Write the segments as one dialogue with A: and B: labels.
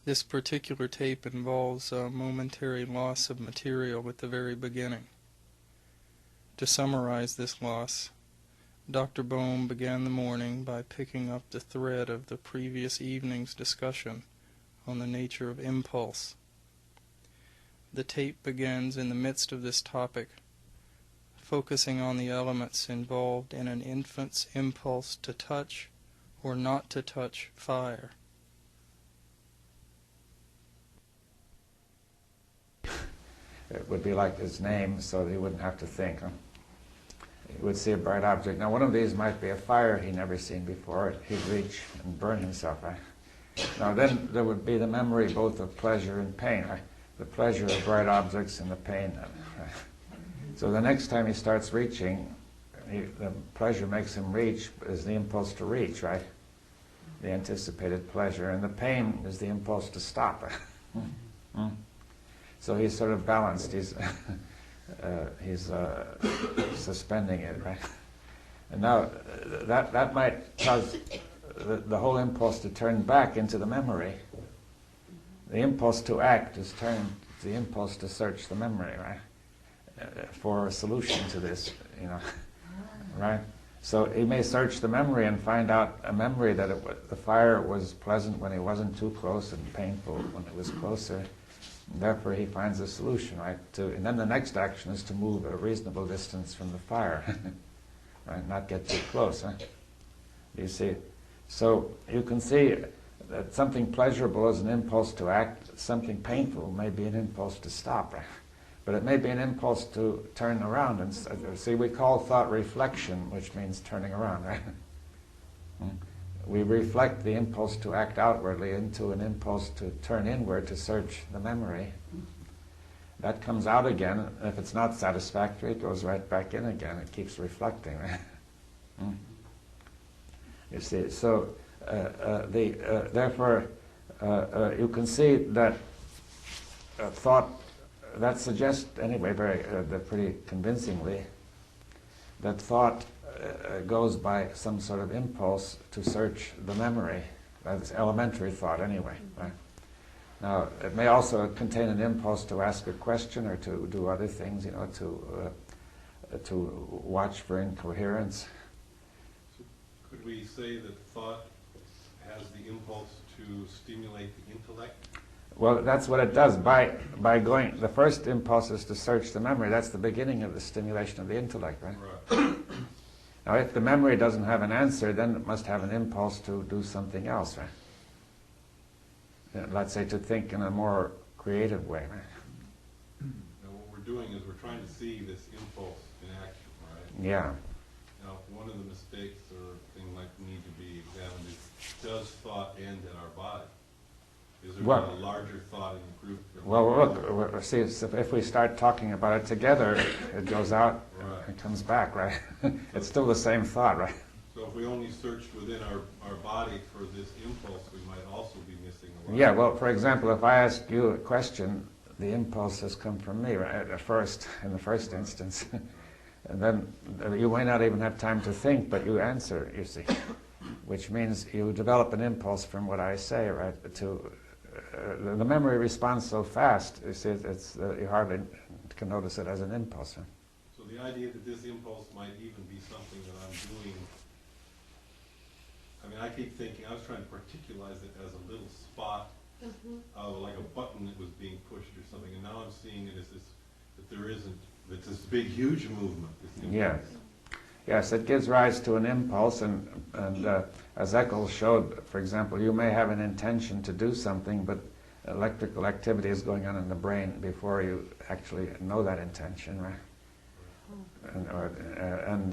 A: This particular tape involves a momentary loss of material at the very beginning. To summarize this loss, Dr. Bohm began the morning by picking up the thread of the previous evening's discussion on the nature of impulse. The tape begins in the midst of this topic, focusing on the elements involved in an infant's impulse to touch or not to touch fire.
B: It would be like his name, so that he wouldn't have to think. He would see a bright object. Now, one of these might be a fire he'd never seen before. He'd reach and burn himself. Right? Now, then there would be the memory both of pleasure and pain. Right? The pleasure of bright objects and the pain. Right? So the next time he starts reaching, the pleasure makes him reach is the impulse to reach, right? The anticipated pleasure. And the pain is the impulse to stop. So he's sort of balanced. He's suspending it, right? And now that might cause the whole impulse to turn back into the memory. The impulse to act is turned to the impulse to search the memory, right? For a solution to this, right? So he may search the memory and find out a memory that the fire was pleasant when it wasn't too close and painful when it was closer. And therefore, he finds a solution, right? And then the next action is to move a reasonable distance from the fire, right? Not get too close, huh? You see? So you can see that something pleasurable is an impulse to act, something painful may be an impulse to stop, right? But it may be an impulse to turn around. And see, we call thought reflection, which means turning around, right? We reflect the impulse to act outwardly into an impulse to turn inward to search the memory. That comes out again. If it's not satisfactory, it goes right back in again. It keeps reflecting. Right? You see, so therefore, you can see that thought, that suggests, anyway, pretty convincingly, that thought goes by some sort of impulse to search the memory. That's elementary thought anyway. Right? Now, it may also contain an impulse to ask a question or to do other things, to watch for incoherence.
C: So could we say that thought has the impulse to stimulate the intellect?
B: Well, that's what it does. By going, the first impulse is to search the memory. That's the beginning of the stimulation of the intellect, right?
C: Right.
B: Now, if the memory doesn't have an answer, then it must have an impulse to do something else, right? Let's say to think in a more creative way, right?
C: Now, what we're doing is we're trying to see this impulse in action, right?
B: Yeah.
C: Now, one of the mistakes or thing like need to be examined is, does thought end at our body? Is there a larger thought in the group?
B: Well, look, see, if we start talking about it together, it goes out and comes back, right? It's still the same thought, right?
C: So if we only searched within our body for this impulse, we might also be missing a lot.
B: Yeah, well, for example, if I ask you a question, the impulse has come from me, right, in the first instance. And then you may not even have time to think, but you answer, you see. Which means you develop an impulse from what I say, right, the memory responds so fast, you see, you hardly can notice it as an impulse. Huh?
C: So the idea that this impulse might even be something that I'm doing, I mean, I keep thinking, I was trying to particularize it as a little spot, like a button that was being pushed or something, and now I'm seeing it as this, that there isn't, it's this big, huge movement.
B: Yes. Yes, it gives rise to an impulse, and as Eccles showed, for example, you may have an intention to do something, but electrical activity is going on in the brain before you actually know that intention, right? And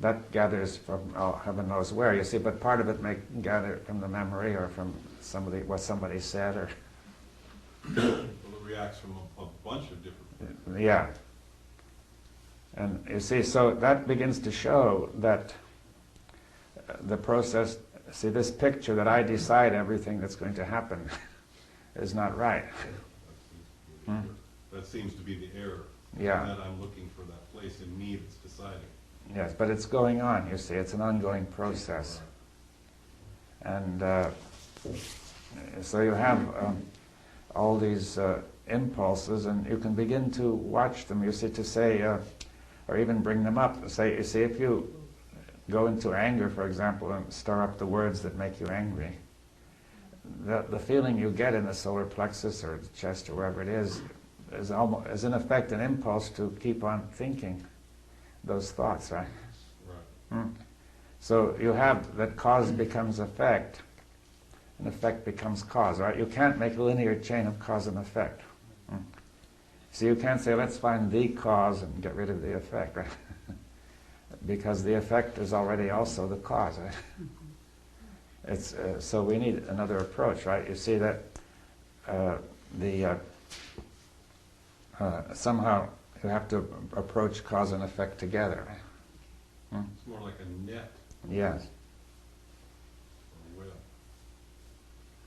B: that gathers from heaven knows where, you see, but part of it may gather from the memory or from what somebody said, or...
C: Well, it reacts from a bunch of different...
B: Yeah. And you see, so that begins to show that the process, see, this picture that I decide everything that's going to happen is not right.
C: That seems to be the error.
B: Yeah.
C: That I'm looking for that place in me that's deciding.
B: Yes, but it's going on, you see, it's an ongoing process. And So you have all these impulses, and you can begin to watch them. You see, to say, or even bring them up. Say, you see, if you go into anger, for example, and stir up the words that make you angry, the feeling you get in the solar plexus or the chest or wherever it is in effect an impulse to keep on thinking those thoughts, right?
C: Right.
B: So you have that cause becomes effect, and effect becomes cause, right? You can't make a linear chain of cause and effect. So you can't say, let's find the cause and get rid of the effect, right? Because the effect is already also the cause, right? It's, so we need another approach, right? You see that somehow you have to approach cause and effect together, right?
C: It's more like a net
B: Yes.
C: or a web,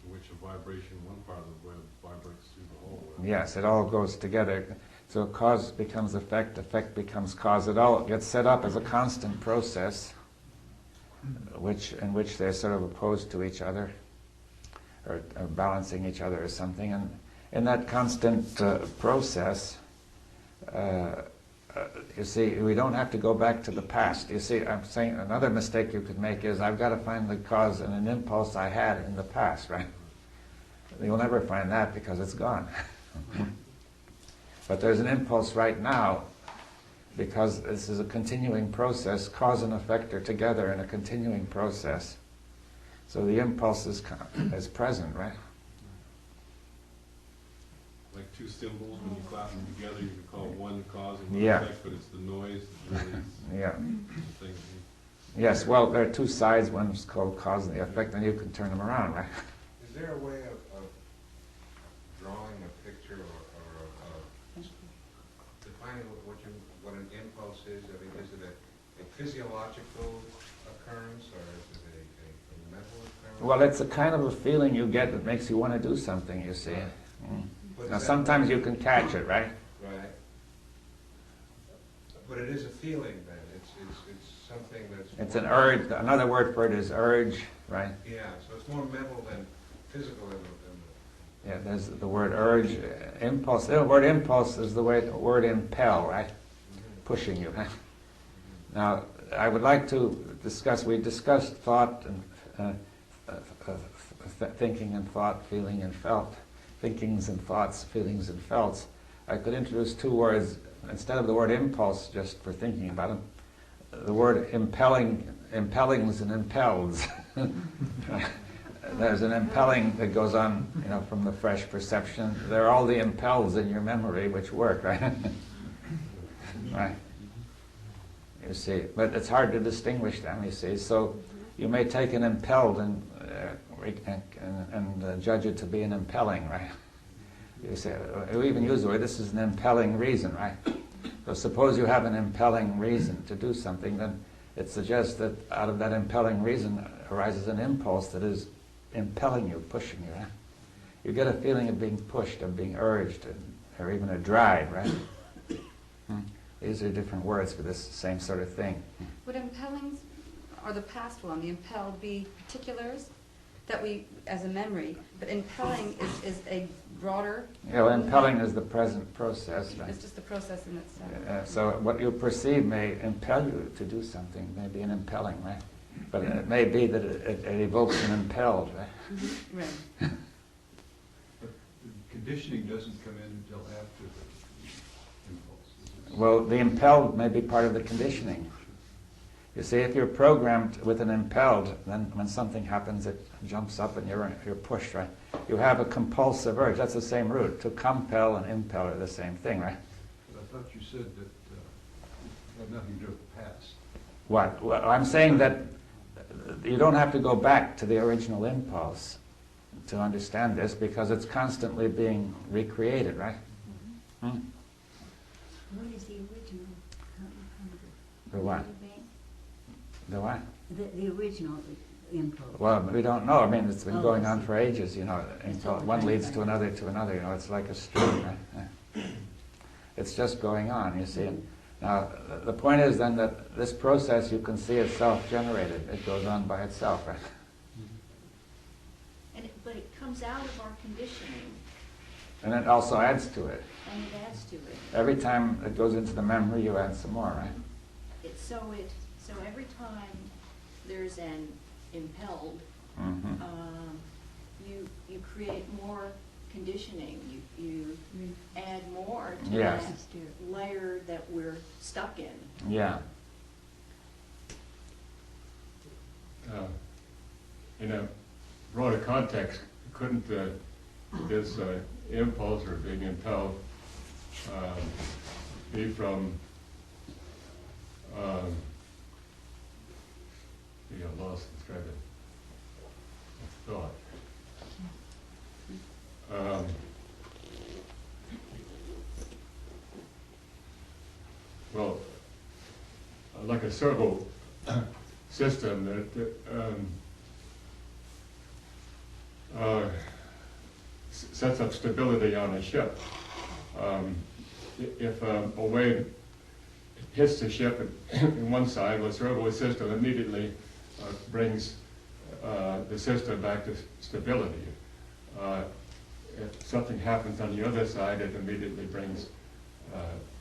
C: in which a vibration, one part of the web vibrates through the whole web.
B: Yes, it all goes together. So cause becomes effect, effect becomes cause. It all gets set up as a constant process, in which they're sort of opposed to each other, or balancing each other or something. And in that constant process, you see, we don't have to go back to the past. You see, I'm saying another mistake you could make is I've got to find the cause in an impulse I had in the past, right? You'll never find that because it's gone. But there's an impulse right now, because this is a continuing process. Cause and effect are together in a continuing process. So the impulse is present, right?
C: Like two symbols, when you clap them together, you can call one cause and one
B: Yeah.
C: effect, but it's the noise that really is
B: Yeah.
C: the thing.
B: Yes, well, there are two sides. One's called cause and the effect, and you can turn them around, right?
D: Is there a way of drawing a picture or defining what an impulse is? I mean, is it a physiological occurrence or is it a mental occurrence?
B: Well, it's a kind of a feeling you get that makes you want to do something, you see.
D: But
B: Now,
D: is that-
B: sometimes you can catch it, right?
D: Right. But it is a feeling then. It's something that's.
B: It's an urge. Another word for it is urge, right?
D: Yeah, so it's more mental than physical
B: Yeah, there's the word urge, impulse. The word impulse is the word impel, right? Pushing you. Right? Now, I would like to discuss, we discussed thought and thinking and thought, feeling and felt. Thinkings and thoughts, feelings and felts. I could introduce two words, instead of the word impulse, just for thinking about them, the word impellings and impels. There's an impelling that goes on, from the fresh perception. There are all the impels in your memory which work, right? Right. You see, but it's hard to distinguish them, you see. So you may take an impelled and judge it to be an impelling, right? You say, we even use the word, this is an impelling reason, right? So suppose you have an impelling reason to do something, then it suggests that out of that impelling reason arises an impulse that is impelling you, pushing you, right? You get a feeling of being pushed, of being urged, or even a drive, right? These are different words for this same sort of thing.
E: Would impellings, or the past one, the impelled, be particulars that we, as a memory, but impelling is a broader...
B: Yeah, well, impelling is the present process, right?
E: It's just the process in itself.
B: So what you perceive may impel you to do something, may be an impelling, right? But it may be that it evokes an impelled, right?
E: Right.
F: But the conditioning doesn't come in until after the impulse.
B: Well, the impelled may be part of the conditioning. You see, if you're programmed with an impelled, then when something happens, it jumps up and you're pushed, right? You have a compulsive urge. That's the same root. To compel and impel are the same thing, right?
F: But I thought you said that it had nothing to do with the past.
B: What? Well, I'm saying that you don't have to go back to the original impulse to understand this, because it's constantly being recreated, right?
G: What is the original?
B: The what? The what?
G: The original impulse.
B: Well, we don't know. I mean, it's been
G: Oh,
B: going
G: I
B: on
G: see.
B: for ages, until one leads to another, it's like a stream, right? It's just going on, you see. Now, the point is then that this process, you can see it's self-generated. It goes on by itself, right?
G: But it
H: comes out of our conditioning,
B: And it also adds to it.
H: and it adds to it.
B: Every time it goes into the memory, you add some more, right?
H: So every time there's an impelled,
B: Mm-hmm.
H: you create more conditioning. You add more to
B: Yes.
H: that layer that we're stuck in.
B: Yeah.
I: In a broader context, couldn't this impulse or being impelled be from I lost the thread of thought. Well, like a servo system that sets up stability on a ship. If a wave hits the ship in one side, the servo system immediately brings the system back to stability. If something happens on the other side, it immediately brings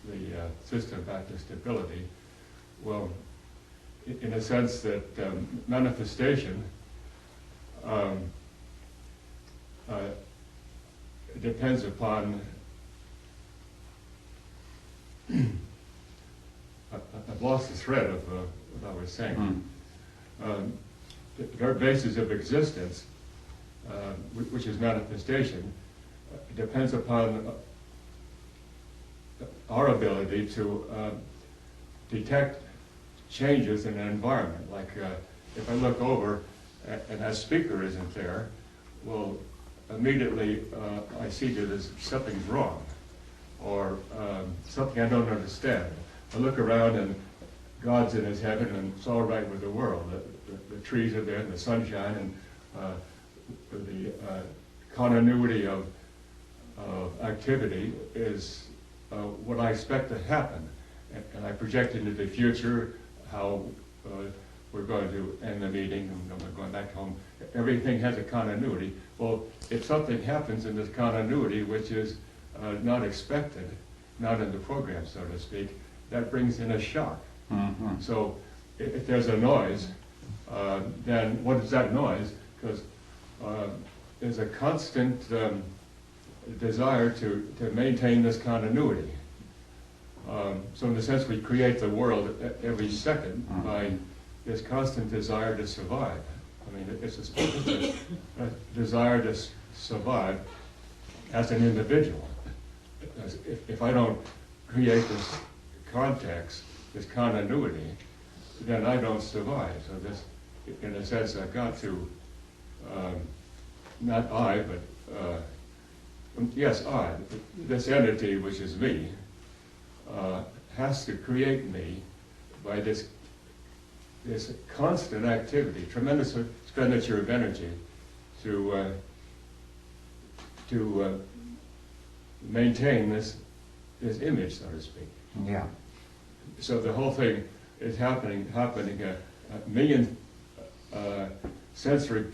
I: the system back to stability. Well, in a sense that manifestation depends upon I've lost the thread of what I was saying. The very basis of existence, which is manifestation, depends upon our ability to detect changes in an environment. Like if I look over and that speaker isn't there, well, immediately I see that there's something's wrong, or something I don't understand. I look around and God's in his heaven and it's all right with the world. The trees are there and the sunshine and the continuity of activity is what I expect to happen. And I project into the future how we're going to end the meeting and we're going back home. Everything has a continuity. Well, if something happens in this continuity which is not expected, not in the program, so to speak, that brings in a shock.
B: Mm-hmm.
I: So if there's a noise, then what is that noise? Because there's a constant desire to maintain this continuity. So in a sense, we create the world every second by this constant desire to survive. I mean, it's a desire to survive as an individual. If I don't create this context, this continuity, then I don't survive. So this, in a sense, I've got to, not I, but yes, I, this entity which is me, has to create me by this constant activity, tremendous expenditure of energy to maintain this image, so to speak.
B: Yeah.
I: So the whole thing is happening a million sensory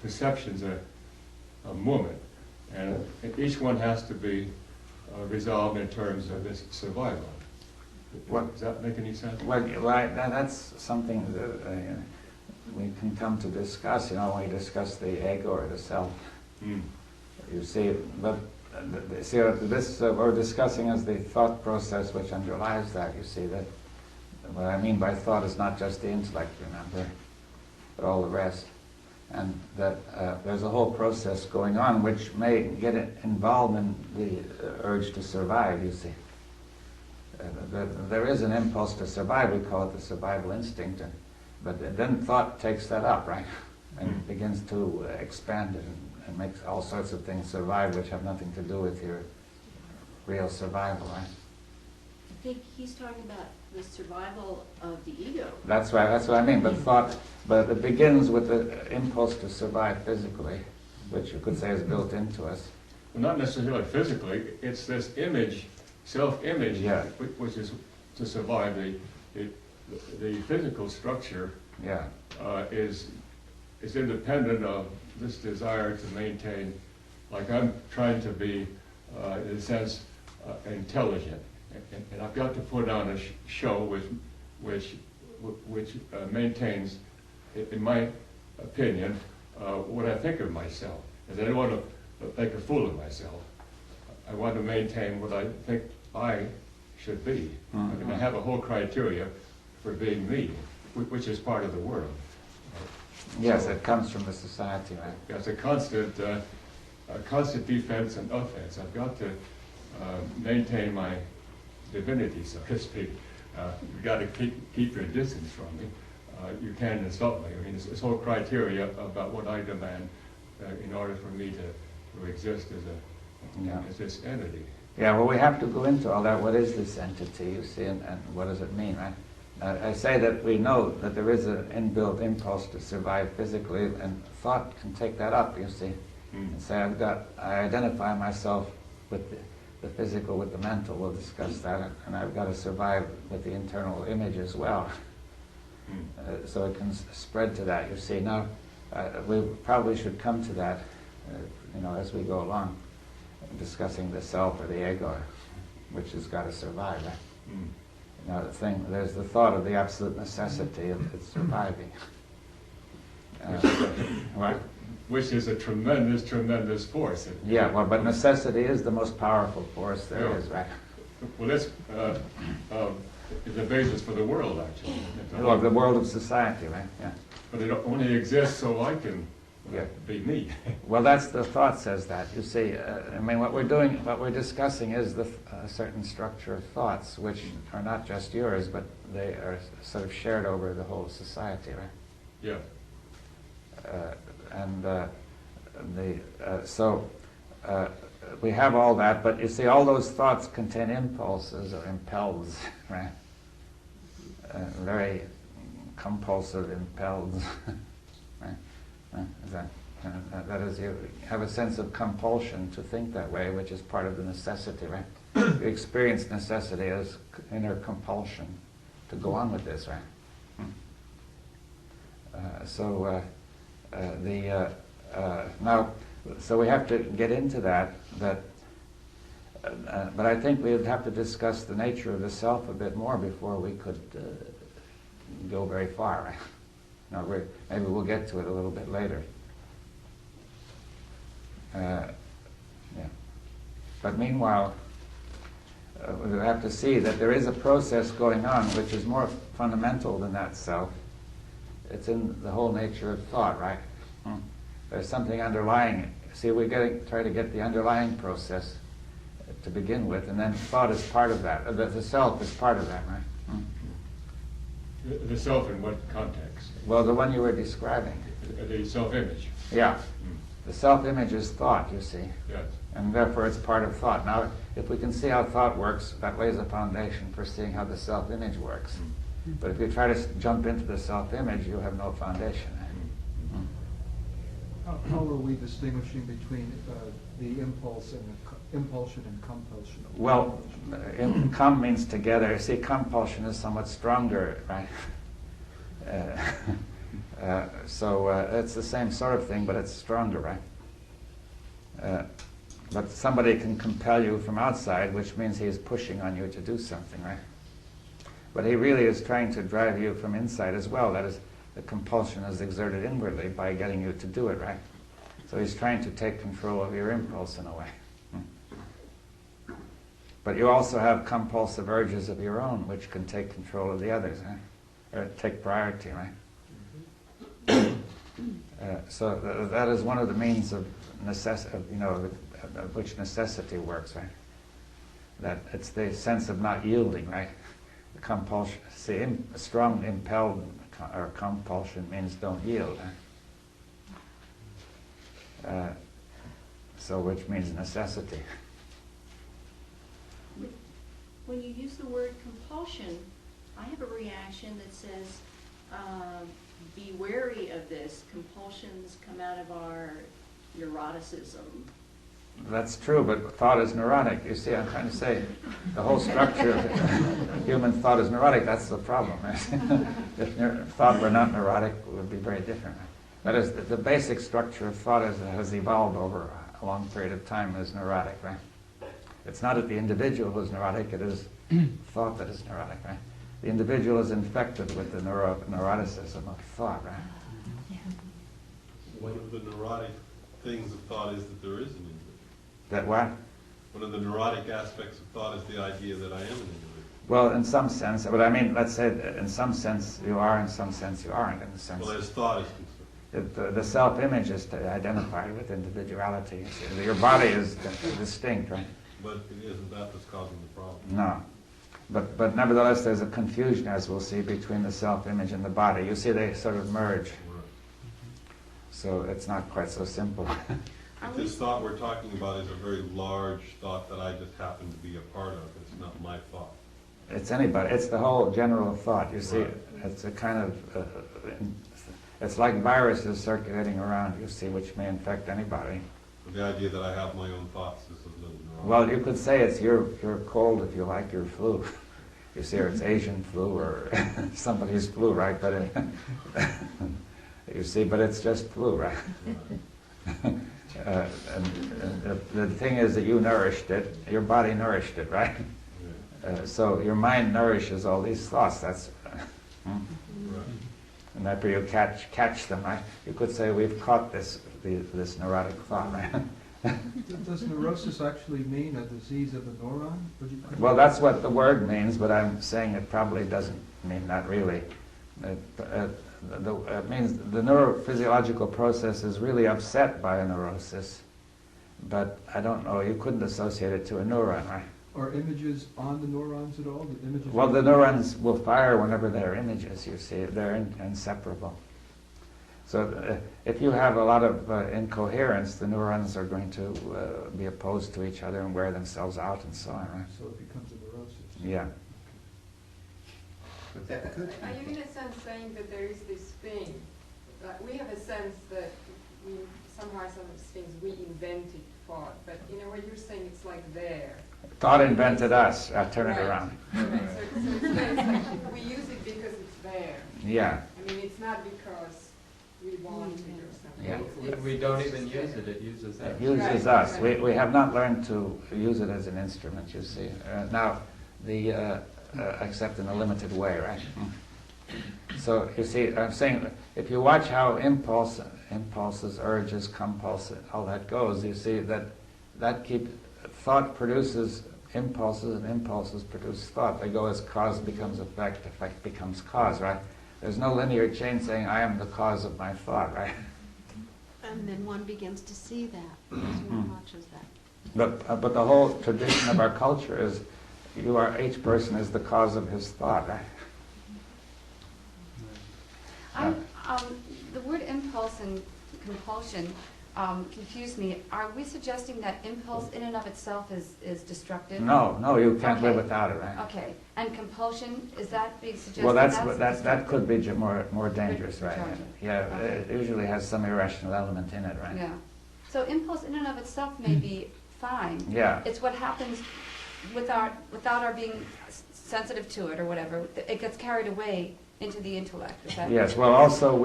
I: perceptions a moment, and each one has to be resolved in terms of its survival. Does that make any sense?
B: Well, that's something that we can come to discuss, when we discuss the ego or the self. You see, but see, this we're discussing is the thought process which underlies that. You see that what I mean by thought is not just the intellect, remember, but all the rest, and that there's a whole process going on which may get involved in the urge to survive. You see, there is an impulse to survive. We call it the survival instinct, but then thought takes that up, right, and begins to expand it and makes all sorts of things survive which have nothing to do with your real survival, right?
H: I think he's talking about the survival of the ego.
B: That's right. That's what I mean. But it begins with the impulse to survive physically, which you could say is built into us.
I: Well, not necessarily physically. It's this image, self-image,
B: Yeah.
I: which is to survive. The physical structure
B: Yeah.
I: is independent of this desire to maintain, like I'm trying to be, in a sense, intelligent, and I've got to put on a show which maintains, in my opinion, what I think of myself. And I don't want to make a fool of myself. I want to maintain what I think I should be.
B: Mm-hmm.
I: And I have a whole criteria for being me, which is part of the world.
B: Yes,
I: So
B: it comes from the society, right?
I: it's a constant defense and offense. I've got to maintain my divinity, so to speak. You've got to keep your distance from me. You can't insult me. I mean, this whole criteria about what I demand in order for me to exist as this entity.
B: Yeah, well, we have to go into all that. What is this entity, you see, and what does it mean, right? I say that we know that there is an inbuilt impulse to survive physically, and thought can take that up, you see, and say, I identify myself with the physical, with the mental, we'll discuss that, and I've got to survive with the internal image as well. So it can spread to that, you see. Now, we probably should come to that, as we go along, discussing the self or the ego, which has got to survive, right? Now, there's the thought of the absolute necessity of its surviving. Right?
I: Which is a tremendous, tremendous force.
B: Yeah, well, but necessity is the most powerful force there is, right?
I: Well, that's the basis for the world, actually.
B: Well, the world of society, right? Yeah.
I: But it only exists so I can be me.
B: Well, that's the thought says that. You see, I mean, what we're discussing is a certain structure of thoughts, which are not just yours, but they are sort of shared over the whole society, right?
I: Yeah.
B: We have all that, but you see, all those thoughts contain impulses or impels, right? Very compulsive impels, right? That is, you have a sense of compulsion to think that way, which is part of the necessity, right? You experience necessity as inner compulsion to go on with this, right? So we have to get into that. But I think we would have to discuss the nature of the self a bit more before we could go very far, right? Maybe we'll get to it a little bit later. But meanwhile, we have to see that there is a process going on which is more fundamental than that self. It's in the whole nature of thought, right? There's something underlying it. See, we try to get the underlying process to begin with, and then thought is part of that. The self is part of that, right?
I: The self in what context?
B: Well, the one you were describing.
I: The self-image.
B: Yeah. The self-image is thought, you see.
I: Yes.
B: And therefore it's part of thought. Now, if we can see how thought works, that lays a foundation for seeing how the self-image works. But if you try to jump into the self-image, you have no foundation.
J: How are we distinguishing between the impulse and impulsion and compulsion?
B: Well, com means together. See, compulsion is somewhat stronger, right? So it's the same sort of thing, but it's stronger, right? But somebody can compel you from outside, which means he's pushing on you to do something, right? But he really is trying to drive you from inside as well. That is, the compulsion is exerted inwardly by getting you to do it, right? So he's trying to take control of your impulse in a way. But you also have compulsive urges of your own, which can take control of the others, right? Or take priority, right? So that is one of the means of which necessity works, right? That it's the sense of not yielding, right? The compulsion. See, a strong impelled or compulsion means don't yield. So which means necessity.
H: When you use the word compulsion, I have a reaction that says, be wary of this. Compulsions come out of our neuroticism.
B: That's true, but thought is neurotic. You see, I'm trying to say the whole structure of human thought is neurotic. That's the problem. If thought were not neurotic, it would be very different. That is, the basic structure of thought has evolved over a long period of time as neurotic, right? It's not that the individual who's neurotic, it is thought that is neurotic, right? The individual is infected with the neuroticism of thought, right?
C: One of the neurotic things of thought is that there is an individual.
B: That what?
C: One of the neurotic aspects of thought is the idea that I am an individual.
B: Well, in some sense, but I mean, let's say that in some sense you are, in some sense you aren't, in the sense.
C: Well, as thought is concerned.
B: The self-image is identified with individuality. Your body is distinct, right?
C: But isn't that what's causing the problem?
B: No. But nevertheless, there's a confusion, as we'll see, between the self-image and the body. You see, they sort of merge. So it's not quite so simple.
C: But this thought we're talking about is a very large thought that I just happen to be a part of. It's not my thought.
B: It's anybody. It's the whole general thought. You see,
C: Right.
B: it's a kind of, it's like viruses circulating around, you see, which may infect anybody.
C: The idea that I have my own thoughts is a little neurotic.
B: Well, you could say it's your cold, if you like, your flu. You see, or it's Asian flu or somebody's flu, right? But you see, but it's just flu, right? And the thing is that you nourished it, your body nourished it, right? So your mind nourishes all these thoughts. That's,
C: Right.
B: and after you catch them, right? You could say we've caught this neurotic thought, right?
J: Does neurosis actually mean a disease of the neuron? Would you think?
B: Well, that's what the word means, but I'm saying it probably doesn't mean that really. It means the neurophysiological process is really upset by a neurosis, but I don't know, you couldn't associate it to a neuron, right?
J: Are images on the neurons at all? The images
B: Well, the neurons will fire whenever there are images, you see. They're inseparable. So if you have a lot of incoherence, the neurons are going to be opposed to each other and wear themselves out and so on, right?
J: So it becomes a neurosis.
B: Yeah.
F: But that could
K: Are you in a sense saying that there is this thing, we have a sense that we somehow some of these things we invented thought, but in a way you're saying it's like there.
B: Thought invented us. Turn it
K: Right.
B: around.
K: Right. So it's there, it's like we use it because it's there.
B: Yeah.
K: I mean, it's not because we wanted it or something.
B: Yeah.
K: It's-
A: We don't
K: it's
A: even
K: just
A: use
K: there.
A: it uses
B: It
A: us.
B: uses
K: Right,
B: us.
K: right.
B: We have not learned to use it as an instrument, you see. Now, except in a limited way, right? So, you see, I'm saying, if you watch how impulses, urges, compulses, all that goes, you see thought produces impulses, and impulses produce thought. They go as cause becomes effect becomes cause, right? There's no linear chain saying, I am the cause of my thought, right?
L: And then one begins to see that as one watches that.
B: But the whole tradition of our culture is each person is the cause of his thought, right?
E: The word impulse and compulsion confuse me. Are we suggesting that impulse in and of itself is destructive?
B: No, you can't live
E: Okay.
B: without it, right?
E: Okay, and compulsion, is that being suggested?
B: Well, that
E: destructive?
B: could be more dangerous, right?
E: Destructive.
B: Yeah,
E: Okay.
B: it usually has some irrational element in it, right?
E: Yeah. So impulse in and of itself may be fine.
B: Yeah.
E: It's what happens without our being sensitive to it or whatever. It gets carried away into the intellect. Is that
B: Yes. Well, also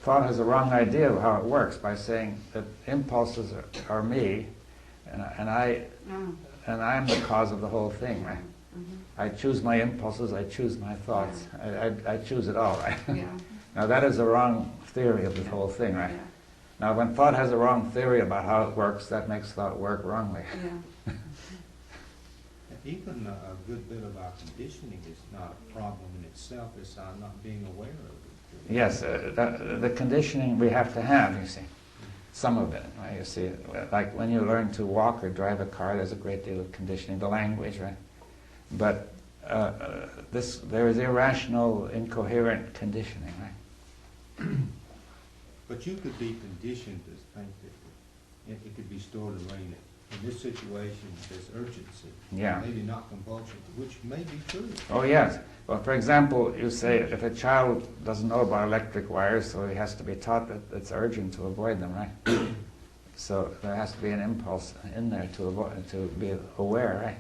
B: thought has a wrong idea of how it works by saying that impulses are me, and I'm the cause of the whole thing, right? I choose my impulses, I choose my thoughts, I choose it all, right?
E: Yeah.
B: Now that is a wrong theory of the whole thing, right?
E: Yeah.
B: Now when thought has a wrong theory about how it works, that makes thought work wrongly.
E: Yeah.
M: Even a good bit of our conditioning is not a problem in itself, it's our not being aware of it.
B: Yes, the conditioning we have to have, you see. Some of it, right? You see, like when you learn to walk or drive a car, there's a great deal of conditioning, the language, right? But there is irrational, incoherent conditioning, right?
M: But you could be conditioned to think that it could be stored away in this situation, there's urgency.
B: Yeah.
M: Maybe not compulsion, which may be true.
B: Oh, yes. Well, for example, you say if a child doesn't know about electric wires, so he has to be taught that it's urgent to avoid them, right? So there has to be an impulse in there to be aware, right?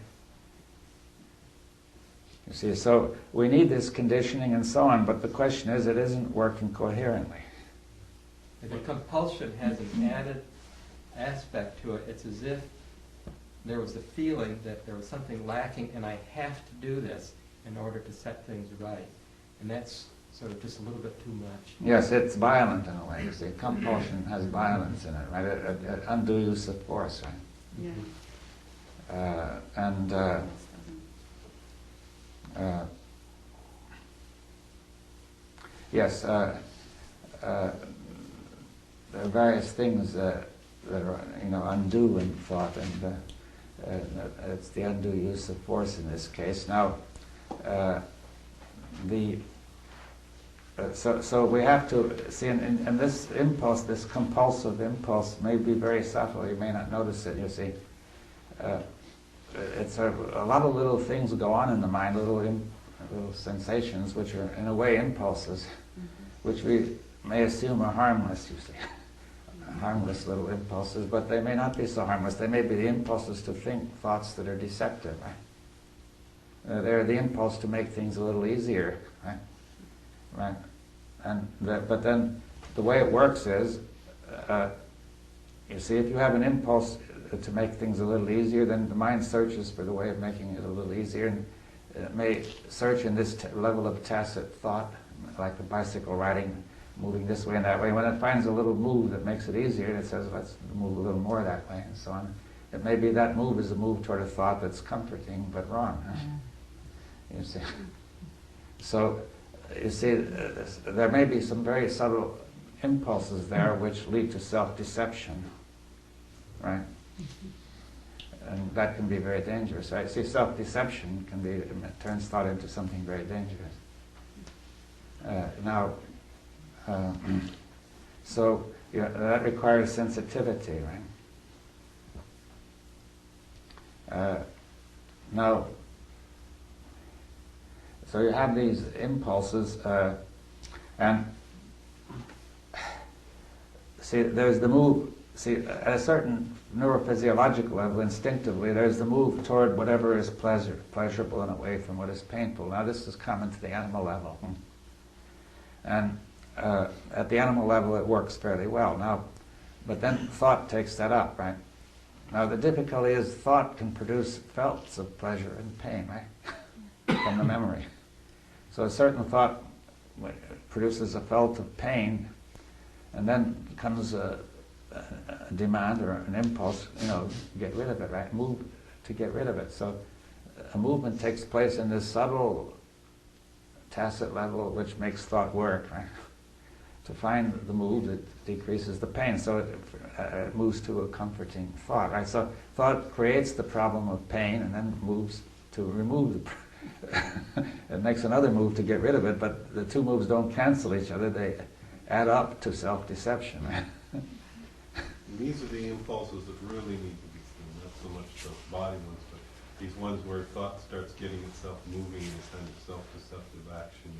B: You see, so we need this conditioning and so on, but the question is, it isn't working coherently.
N: If a compulsion has an added aspect to it, it's as if there was a feeling that there was something lacking and I have to do this in order to set things right. And that's sort of just a little bit too much.
B: Yes, it's violent in a way. You see, compulsion has violence in it, right? An undue use of force, right?
E: Yeah.
B: Yes, there are various things that are, undue in thought, and it's the undue use of force in this case. Now, so we have to see, and this impulse, this compulsive impulse, may be very subtle. You may not notice it. You see, it's a lot of little things go on in the mind, little sensations, which are in a way impulses, which we may assume are harmless. You see, harmless little impulses, but they may not be so harmless. They may be the impulses to think thoughts that are deceptive. Right? They're the impulse to make things a little easier. Right? Right, but then the way it works is, you see, if you have an impulse to make things a little easier, then the mind searches for the way of making it a little easier, and it may search in this level of tacit thought, like a bicycle riding, moving this way and that way. When it finds a little move that makes it easier, it says, let's move a little more that way, and so on. It may be that move is a move toward a thought that's comforting, but wrong. You see. So, you see, there may be some very subtle impulses there which lead to self-deception, right? And that can be very dangerous, right? See, self-deception can be, it turns thought into something very dangerous. So that requires sensitivity, right? So you have these impulses, and see, there's the move. See, at a certain neurophysiological level, instinctively, there's the move toward whatever is pleasurable and away from what is painful. Now, this is common to the animal level, and at the animal level, it works fairly well. Now, but then thought takes that up, right? Now, the difficulty is thought can produce felts of pleasure and pain, right, from the memory. So a certain thought produces a felt of pain, and then comes a demand or an impulse, get rid of it, right? Move to get rid of it. So a movement takes place in this subtle, tacit level which makes thought work, right? To find the move that decreases the pain. So it moves to a comforting thought, right? So thought creates the problem of pain and then moves to remove the it makes another move to get rid of it, but the two moves don't cancel each other. They add up to self-deception.
C: These are the impulses that really need to be seen, not so much the body ones, but these ones where thought starts getting itself moving in a kind of self-deceptive action.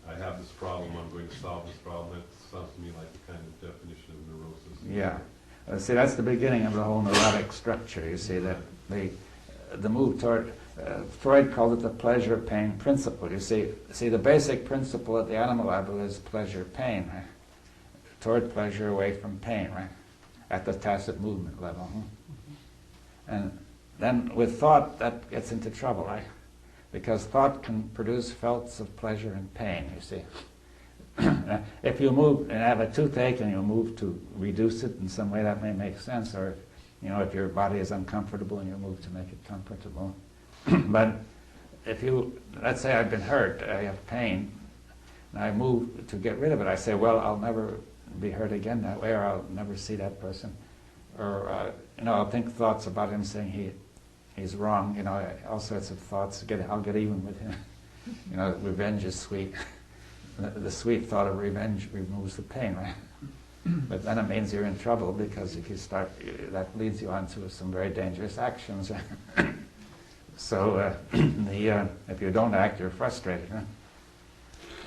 C: I have this problem, I'm going to solve this problem. That sounds to me like the kind of definition of neurosis.
B: Yeah. See, that's the beginning of the whole neurotic structure. You see, that the move toward... Freud called it the pleasure-pain principle. You see, the basic principle at the animal level is pleasure-pain, right? Toward pleasure, away from pain, right? At the tacit movement level. And then with thought, that gets into trouble, right? Because thought can produce felts of pleasure and pain, you see. If you move and have a toothache and you move to reduce it in some way, that may make sense. Or, if your body is uncomfortable and you move to make it comfortable. But if let's say I've been hurt, I have pain, and I move to get rid of it. I say, well, I'll never be hurt again that way, or I'll never see that person. Or, I'll think thoughts about him saying he's wrong, all sorts of thoughts. I'll get even with him. Revenge is sweet. The sweet thought of revenge removes the pain, right? But then it means you're in trouble, because if you start, that leads you on to some very dangerous actions. So if you don't act, you're frustrated. Huh?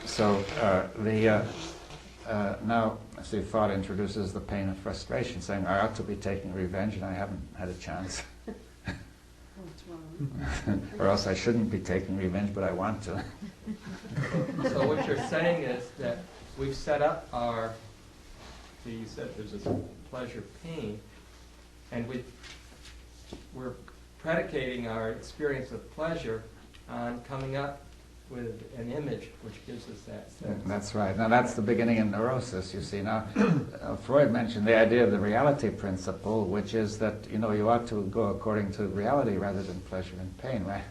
B: So now, see, thought introduces the pain of frustration, saying, I ought to be taking revenge and I haven't had a chance. Or else I shouldn't be taking revenge, but I want to.
N: So what you're saying is that we've set up our So you said there's this pleasure-pain, and we're predicating our experience of pleasure on coming up with an image which gives us that sense.
B: That's right. Now that's the beginning of neurosis, you see. Now, Freud mentioned the idea of the reality principle, which is that, you ought to go according to reality rather than pleasure and pain, right?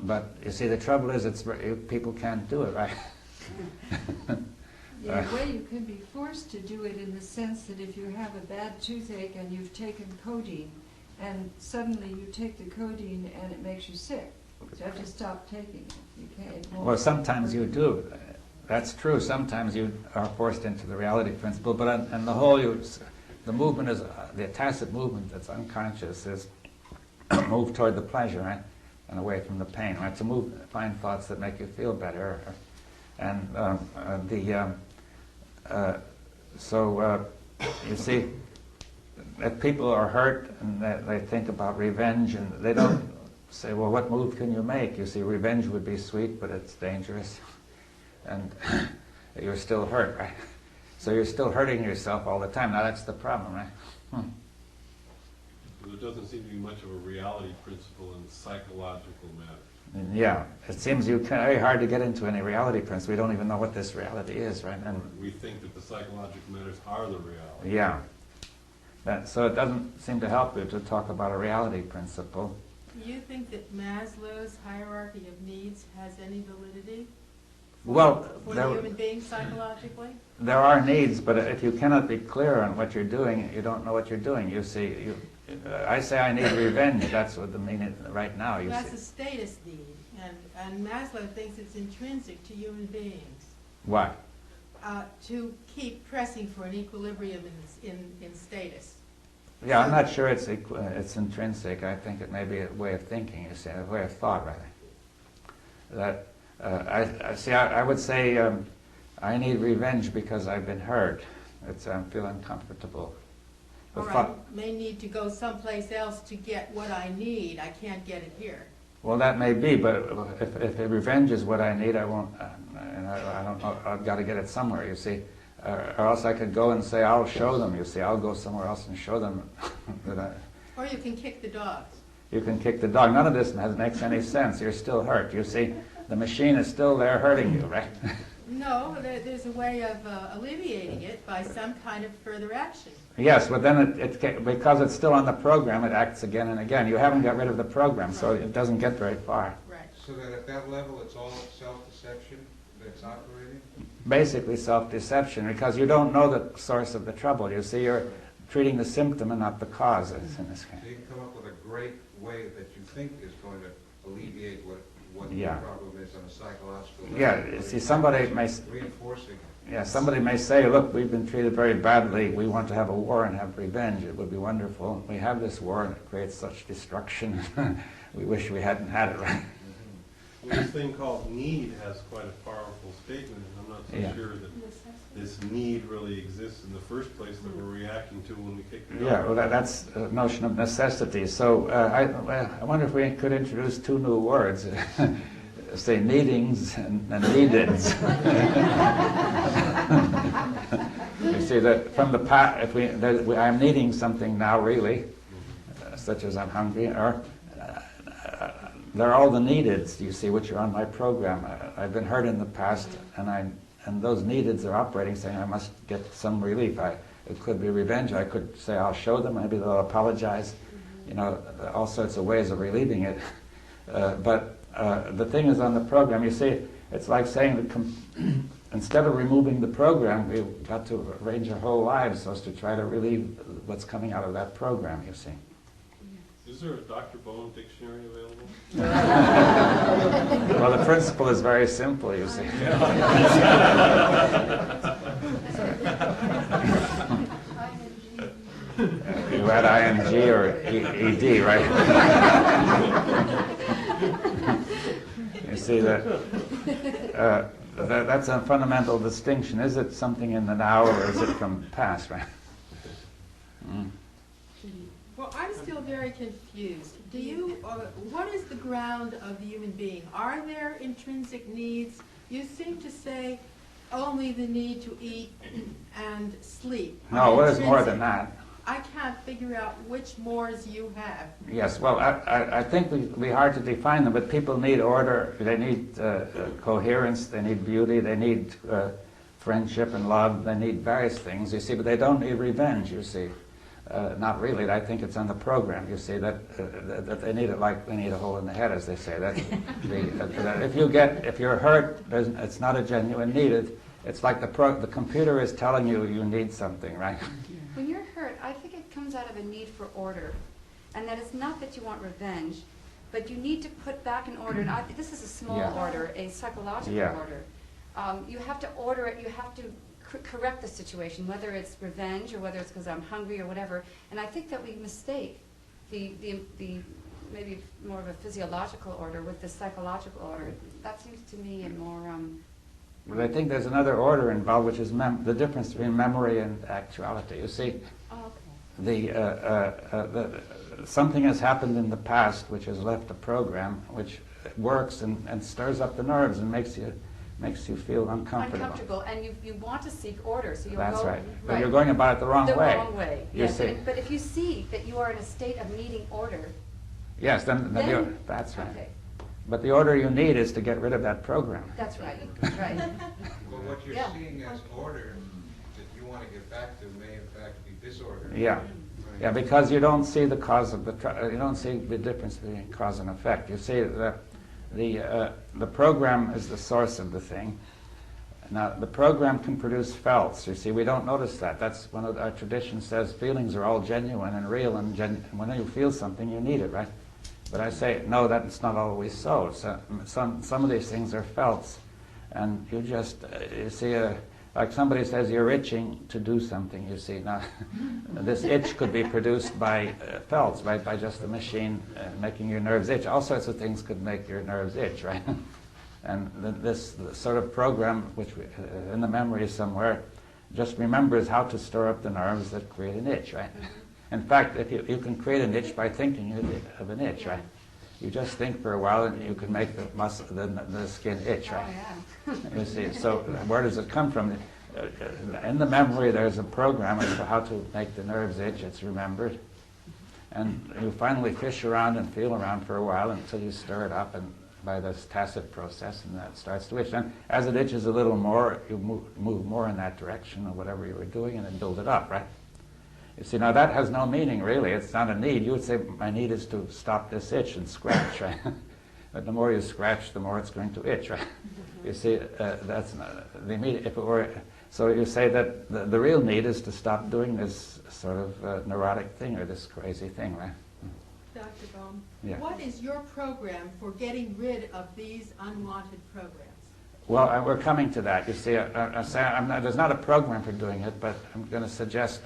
B: But, you see, the trouble is people can't do it, right?
O: In a way, you can be forced to do it in the sense that if you have a bad toothache and you've taken codeine, and suddenly you take the codeine and it makes you sick, so you have to stop taking it. You can't.
B: Well, sometimes you do. That's true. Sometimes you are forced into the reality principle, but on the whole, the movement is the tacit movement that's unconscious is move toward the pleasure, right, and away from the pain, right? To find thoughts that make you feel better, and you see, if people are hurt and they think about revenge, and they don't say, well, what move can you make? You see, revenge would be sweet, but it's dangerous, and you're still hurt, right? So you're still hurting yourself all the time. Now that's the problem, right?
C: There doesn't seem to be much of a reality principle in psychological matters.
B: Yeah, it seems very hard to get into any reality principle. We don't even know what this reality is, right? And
C: we think that the psychological matters are the reality.
B: yeah. So it doesn't seem to help you to talk about a reality principle.
L: Do you think that Maslow's hierarchy of needs has any validity
B: for
L: the human being psychologically?
B: There are needs, but if you cannot be clear on what you're doing, you don't know what you're doing. You see, I say I need revenge. That's what the meaning right now.
L: That's a status need, and Maslow thinks it's intrinsic to human beings.
B: What?
L: To keep pressing for an equilibrium in status.
B: Yeah, I'm not sure it's intrinsic. I think it may be a way of thinking, you see, a way of thought, rather. That I would say I need revenge because I've been hurt. I feel uncomfortable.
L: All right, may need to go someplace else to get what I need. I can't get it here.
B: Well, that may be, but if revenge is what I need, I won't. And I don't know. I've got to get it somewhere, you see. Or else I could go and say, I'll show them, you see. I'll go somewhere else and show them that
L: Or you can kick the dogs.
B: You can kick the dog. None of this makes any sense. You're still hurt. You see, the machine is still there hurting you, right?
L: No, there's a way of alleviating it by some kind of further action.
B: Yes, but then because it's still on the program, it acts again and again. You haven't got rid of the program, so it doesn't get very far.
L: Right.
D: So that at that level, it's all self-deception that's operating?
B: Basically self-deception, because you don't know the source of the trouble. You see, you're treating the symptom and not the cause in this case.
D: So you can come up with a great way that you think is going to alleviate what the problem is on a psychological level.
B: Yeah, see, somebody may...
D: Reinforcing it.
B: Yeah, somebody may say, look, we've been treated very badly. We want to have a war and have revenge. It would be wonderful. We have this war and it creates such destruction. We wish we hadn't had it, right?
C: Well, this thing called need has quite a powerful statement, and I'm not so sure that this need really exists in the first place that we're reacting to when we kick the dog.
B: Yeah, well, that's a notion of necessity. So I wonder if we could introduce two new words. Say needings and neededs. You see that from the past, I'm needing something now, really, such as I'm hungry, or there are all the neededs, you see, which are on my program. I've been hurt in the past, and those neededs are operating, saying I must get some relief. It could be revenge. I could say I'll show them. Maybe they'll apologize. You know, all sorts of ways of relieving it. But the thing is on the program. You see, it's like saying that instead of removing the program, we've got to arrange our whole lives so as to try to relieve what's coming out of that program. You see.
C: Is there a Dr. Bohm dictionary available?
B: Well, the principle is very simple, you see. You had ing or ed, right? You see that's a fundamental distinction. Is it something in the now or is it from the past, right? Mm.
L: Well, I'm still very confused. What is the ground of the human being? Are there intrinsic needs? You seem to say
P: only the need to eat and sleep.
B: No, it is more than that.
P: I can't figure out which mores you have.
B: Yes, well, I think it'd be hard to define them, but people need order, they need coherence, they need beauty, they need friendship and love, they need various things, you see, but they don't need revenge, you see. Not really, I think it's on the program, you see, that they need it like they need a hole in the head, as they say. That if you're hurt, it's not a genuine need. It's like the computer is telling you you need something, right?
E: When you're hurt, I think it comes out of a need for order. And that it's not that you want revenge, but you need to put back in order. And this is a small order, a psychological order. You have to order it, you have to correct the situation, whether it's revenge or whether it's because I'm hungry or whatever. And I think that we mistake the maybe more of a physiological order with the psychological order. That seems to me a more...
B: But I think there's another order involved, which is the difference between memory and actuality. You see, something has happened in the past which has left a program which works and stirs up the nerves and makes you feel uncomfortable.
E: Uncomfortable, and you want to seek order, so you'll
B: That's
E: go...
B: right. But you're going about it the wrong way.
E: The wrong way,
B: You
E: yes.
B: see.
E: But if you see that you are in a state of needing order...
B: Yes, then that's right.
E: Okay.
B: But the order you need is to get rid of that program.
E: That's right, right.
D: Well, what you're seeing as order that you want to get back to may in fact be disorder.
B: Yeah. Yeah, because you don't see the cause of you don't see the difference between cause and effect. You see that the program is the source of the thing. Now, the program can produce felts. You see, we don't notice that. That's one of our traditions says feelings are all genuine and real, and when you feel something, you need it, right? But I say, no, that's not always so. Some of these things are felts. And you just, you see, like somebody says, you're itching to do something, you see. Now, this itch could be produced by felts, right, by just the machine making your nerves itch. All sorts of things could make your nerves itch, right? And this sort of program, which in the memory somewhere, just remembers how to stir up the nerves that create an itch, right? In fact, if you can create an itch by thinking of an itch, right? You just think for a while and you can make the skin itch, right?
E: Oh, yeah.
B: You see, so where does it come from? In the memory there's a program as to how to make the nerves itch, it's remembered. And you finally fish around and feel around for a while until you stir it up and by this tacit process, and that starts to itch. And as it itches a little more, you move more in that direction or whatever you were doing and then build it up, right? You see, now that has no meaning, really. It's not a need. You would say, my need is to stop this itch and scratch, right? But the more you scratch, the more it's going to itch, right? You see, that's not the immediate, if it were, so you say that the real need is to stop doing this sort of neurotic thing or this crazy thing, right?
P: Dr. Bohm,
B: Yeah.
P: what is your program for getting rid of these unwanted programs?
B: Well, we're coming to that. You see, there's not a program for doing it, but I'm going to suggest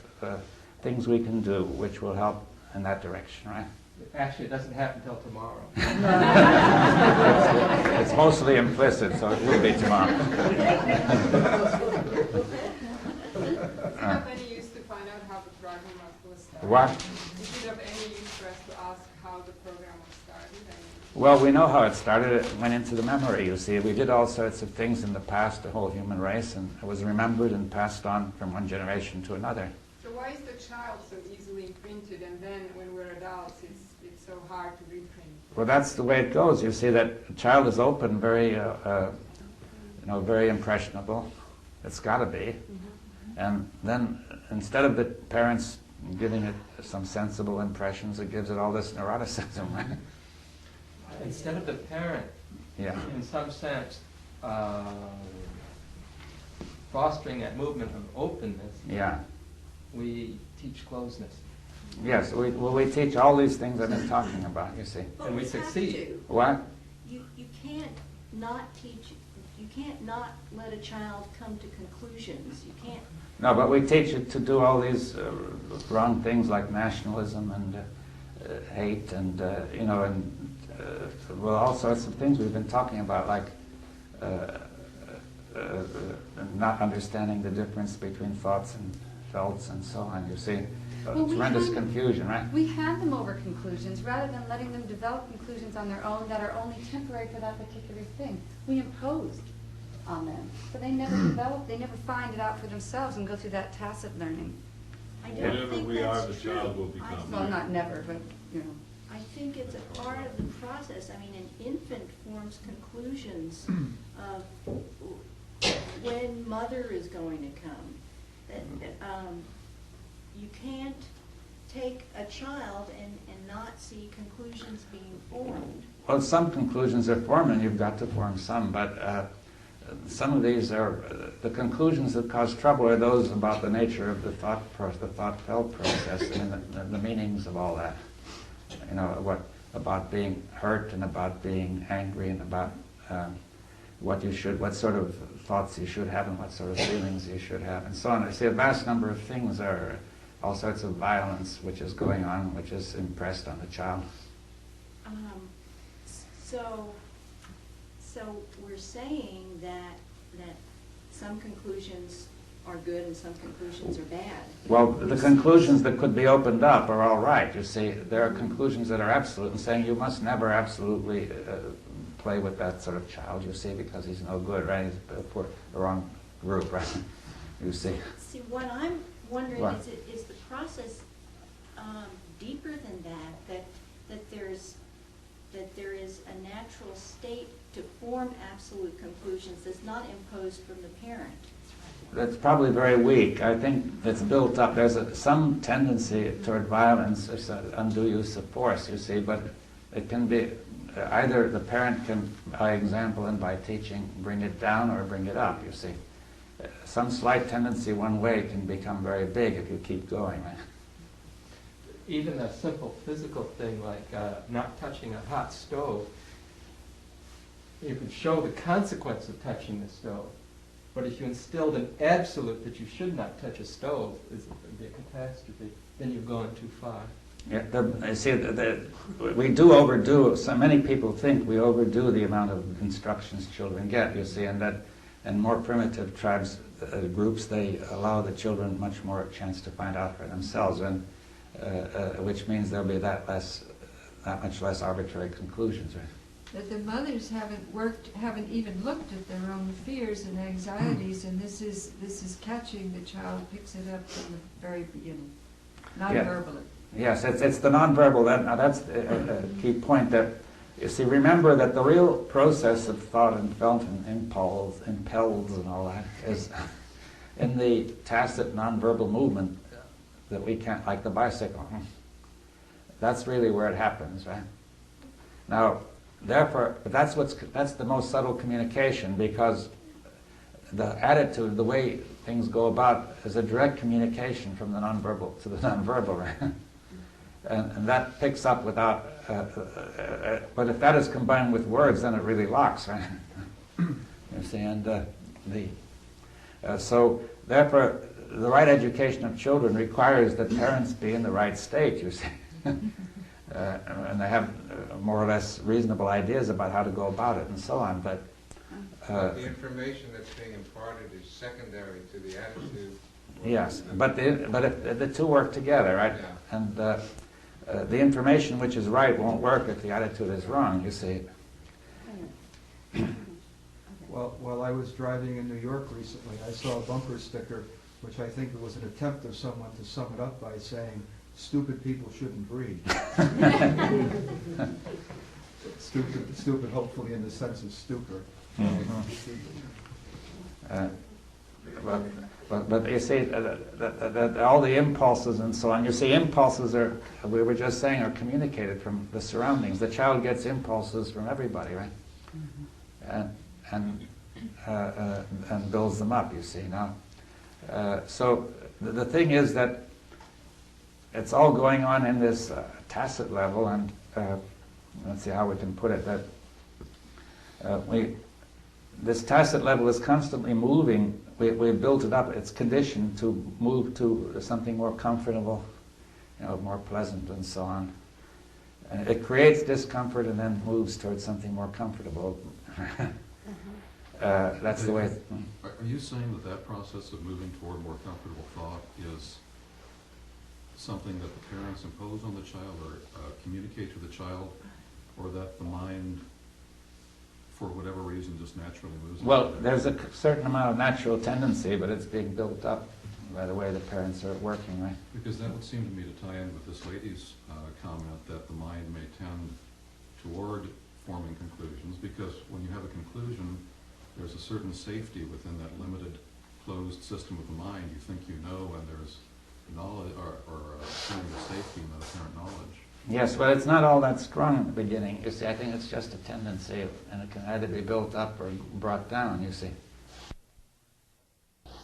B: things we can do which will help in that direction, right?
N: Actually, it doesn't happen until tomorrow.
B: It's mostly implicit, so it will be tomorrow.
K: Is it of any use to find out how the program was started?
B: What?
K: Is it of any use for us to ask how the program was started?
B: Well, we know how it started. It went into the memory, you see. We did all sorts of things in the past, the whole human race, and it was remembered and passed on from one generation to another.
K: So why is the child so easily imprinted, and then when we're adults, it's so hard to reprint?
B: Well, that's the way it goes. You see that a child is open, very, very impressionable. It's got to be. And then instead of the parents giving it some sensible impressions, it gives it all this neuroticism, right?
N: Instead of the parent, in some sense, fostering that movement of openness, we teach closeness.
B: Yes, we teach all these things I've been talking about, you see.
L: But
N: And we
L: have
N: succeed.
L: to.
B: What?
L: You can't not teach, you can't not let a child come to conclusions. You can't.
B: No, but we teach it to do all these wrong things like nationalism and hate and, all sorts of things we've been talking about, like not understanding the difference between thoughts and felts and so on, you see. Tremendous confusion, right?
E: We hand them over conclusions rather than letting them develop conclusions on their own that are only temporary for that particular thing. We imposed. on them. But they never develop, they never find it out for themselves and go through that tacit learning.
H: I don't
C: Whatever
H: think
C: we are,
H: that's
C: the
H: true.
C: child will become.
E: Well, not never, but, you know.
H: I think it's a part of the process. I mean, an infant forms conclusions of when mother is going to come. You can't take a child and not see conclusions being formed.
B: Well, some conclusions are formed, and you've got to form some, but some of these are, the conclusions that cause trouble are those about the nature of the thought-felt process, and the meanings of all that. You know, what about being hurt, and about being angry, and about what sort of thoughts you should have, and what sort of feelings you should have, and so on. I see a vast number of things are all sorts of violence which is going on, which is impressed on the child.
H: So we're saying that some conclusions are good and some conclusions are bad.
B: Well, the conclusions that could be opened up are all right. You see, there are conclusions that are absolute, and saying you must never absolutely play with that sort of child, you see, because he's no good, right? He's for the wrong group, right? You see.
H: See, what I'm wondering
B: What?
H: is the process deeper than that there is a natural state to form absolute conclusions that's not imposed from the parent.
B: That's probably very weak. I think it's built up. There's some tendency toward violence, there's an undue use of force, you see, but it can be either the parent can, by example and by teaching, bring it down or bring it up, you see. Some slight tendency one way can become very big if you keep going.
N: Even a simple physical thing like not touching a hot stove, you can show the consequence of touching the stove. But if you instilled an absolute that you should not touch a stove, it would be a catastrophe, then you've gone too far.
B: Yeah, you see, we do overdo, so many people think we overdo the amount of instructions children get, you see, and that in more primitive tribes, groups, they allow the children much more chance to find out for themselves, and which means there'll be that much less arbitrary conclusions, right?
O: That the mothers haven't even looked at their own fears and anxieties, and this is catching the child, picks it up from the very beginning, non-verbally.
B: Yes, it's the nonverbal. That's a key point. That you see, remember that the real process of thought and felt and impels and all that is in the tacit nonverbal movement that we can't, like the bicycle. That's really where it happens, right? Now, therefore, that's the most subtle communication, because the attitude, the way things go about, is a direct communication from the nonverbal to the nonverbal, right? And that picks up without, but if that is combined with words, then it really locks, right? You see, and so therefore, the right education of children requires that parents be in the right state, you see. And they have more or less reasonable ideas about how to go about it and so on, but
D: the information that's being imparted is secondary to the attitude.
B: Yes, but if the two work together, right?
D: Yeah.
B: And the information which is right won't work if the attitude is wrong, you see.
J: Well, while I was driving in New York recently, I saw a bumper sticker, which I think was an attempt of someone to sum it up by saying, "Stupid people shouldn't breed." Stupid, hopefully in the sense of stupor.
B: But you see, all the impulses and so on, you see, impulses are, we were just saying, are communicated from the surroundings. The child gets impulses from everybody, right? And builds them up, you see. Now, so the thing is that it's all going on in this tacit level, and let's see how we can put it, that this tacit level is constantly moving. We've built it up. It's conditioned to move to something more comfortable, more pleasant, and so on. And it creates discomfort and then moves towards something more comfortable. That's the way.
Q: Are you saying that process of moving toward more comfortable thought is something that the parents impose on the child or communicate to the child, or that the mind for whatever reason, just naturally moves?
B: Well, there's a certain amount of natural tendency, but it's being built up by the way the parents are working, right?
Q: Because that would seem to me to tie in with this lady's comment that the mind may tend toward forming conclusions, because when you have a conclusion, there's a certain safety within that limited, closed system of the mind. You think you know, and there's knowledge or a feeling of safety in that apparent knowledge.
B: Yes, but it's not all that strong in the beginning. You see, I think it's just a tendency, and it can either be built up or brought down, you see.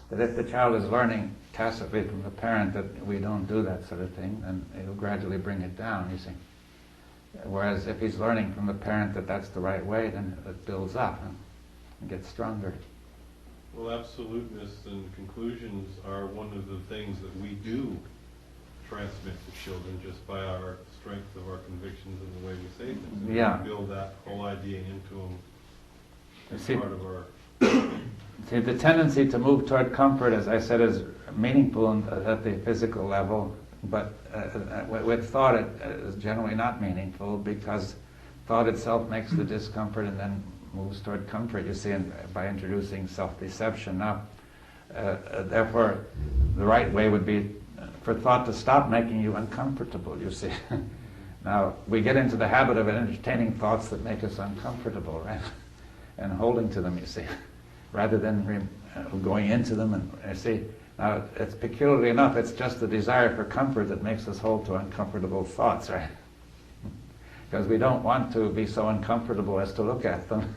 B: That if the child is learning tacitly from the parent that we don't do that sort of thing, then it'll gradually bring it down, you see. Whereas if he's learning from the parent that that's the right way, then it builds up and gets stronger.
C: Well, absoluteness and conclusions are one of the things that we do transmit to children just by our strength of our convictions and the way we say things. And
B: Yeah.
C: we build that whole idea into them as
B: See,
C: part of our...
B: see, the tendency to move toward comfort, as I said, is meaningful at the physical level, but with thought it is generally not meaningful, because thought itself makes the discomfort and then moves toward comfort, you see, by introducing self-deception. Now, therefore, the right way would be for thought to stop making you uncomfortable, you see. Now, we get into the habit of entertaining thoughts that make us uncomfortable, right? And holding to them, you see, rather than going into them. And you see, now, it's peculiarly enough, it's just the desire for comfort that makes us hold to uncomfortable thoughts, right? Because we don't want to be so uncomfortable as to look at them,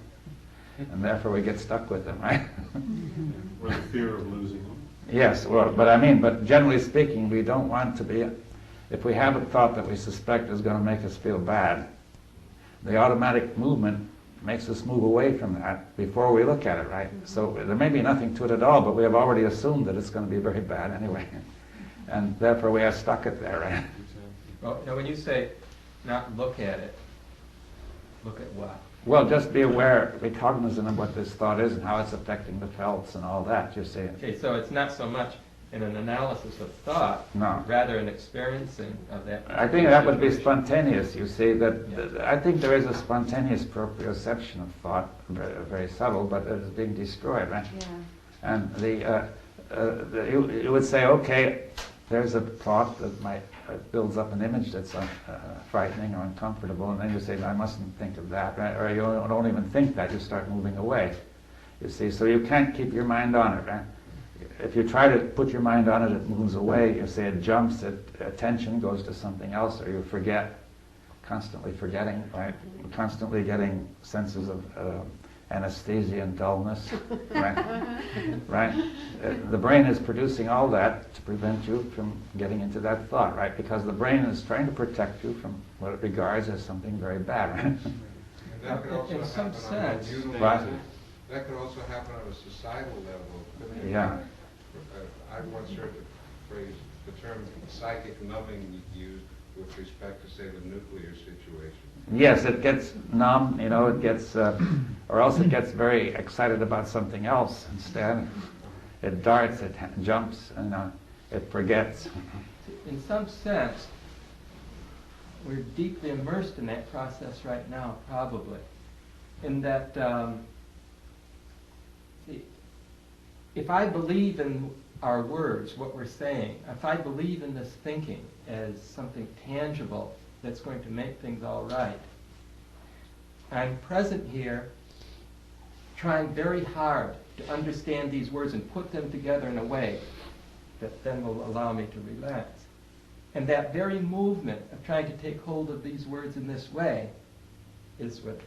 B: and therefore we get stuck with them, right?
C: Or the fear of losing them.
B: Yes, well, but generally speaking, we don't want to be, if we have a thought that we suspect is going to make us feel bad, the automatic movement makes us move away from that before we look at it, right? So there may be nothing to it at all, but we have already assumed that it's going to be very bad anyway. And therefore we are stuck it there, right?
N: Well, now when you say not look at it, look at what?
B: Well, just be aware, be cognizant of what this thought is and how it's affecting the felts and all that, you see.
N: Okay, so it's not so much in an analysis of thought,
B: No.
N: rather an experiencing of that.
B: I think that would be spontaneous, you see, I think there is a spontaneous proprioception of thought, very, very subtle, but it is being destroyed, right?
E: Yeah.
B: And you would say, okay, there's a thought that might builds up an image that's frightening or uncomfortable, and then you say, no, I mustn't think of that, right? Or you don't even think that, you start moving away, you see. So you can't keep your mind on it, right? If you try to put your mind on it, it moves away, you say it jumps, attention goes to something else, or you forget, constantly forgetting, right? Constantly getting senses of anesthesia and dullness, right? Right? The brain is producing all that to prevent you from getting into that thought, right? Because the brain is trying to protect you from what it regards as something very bad, right?
D: And that could also
N: In some
D: happen on a
N: sense.
D: communal
B: Right.
D: level. That could also happen on a societal level. couldn't it?
B: Yeah.
D: I once heard the phrase, the term psychic numbing used with respect to, say, the nuclear situation.
B: Yes, it gets numb, you know, it gets, or else it gets very excited about something else instead. It darts, it jumps, and it forgets.
N: In some sense, we're deeply immersed in that process right now, probably. In that, if I believe in our words, what we're saying, if I believe in this thinking as something tangible that's going to make things all right, I'm present here trying very hard to understand these words and put them together in a way that then will allow me to relax. And that very movement of trying to take hold of these words in this way is what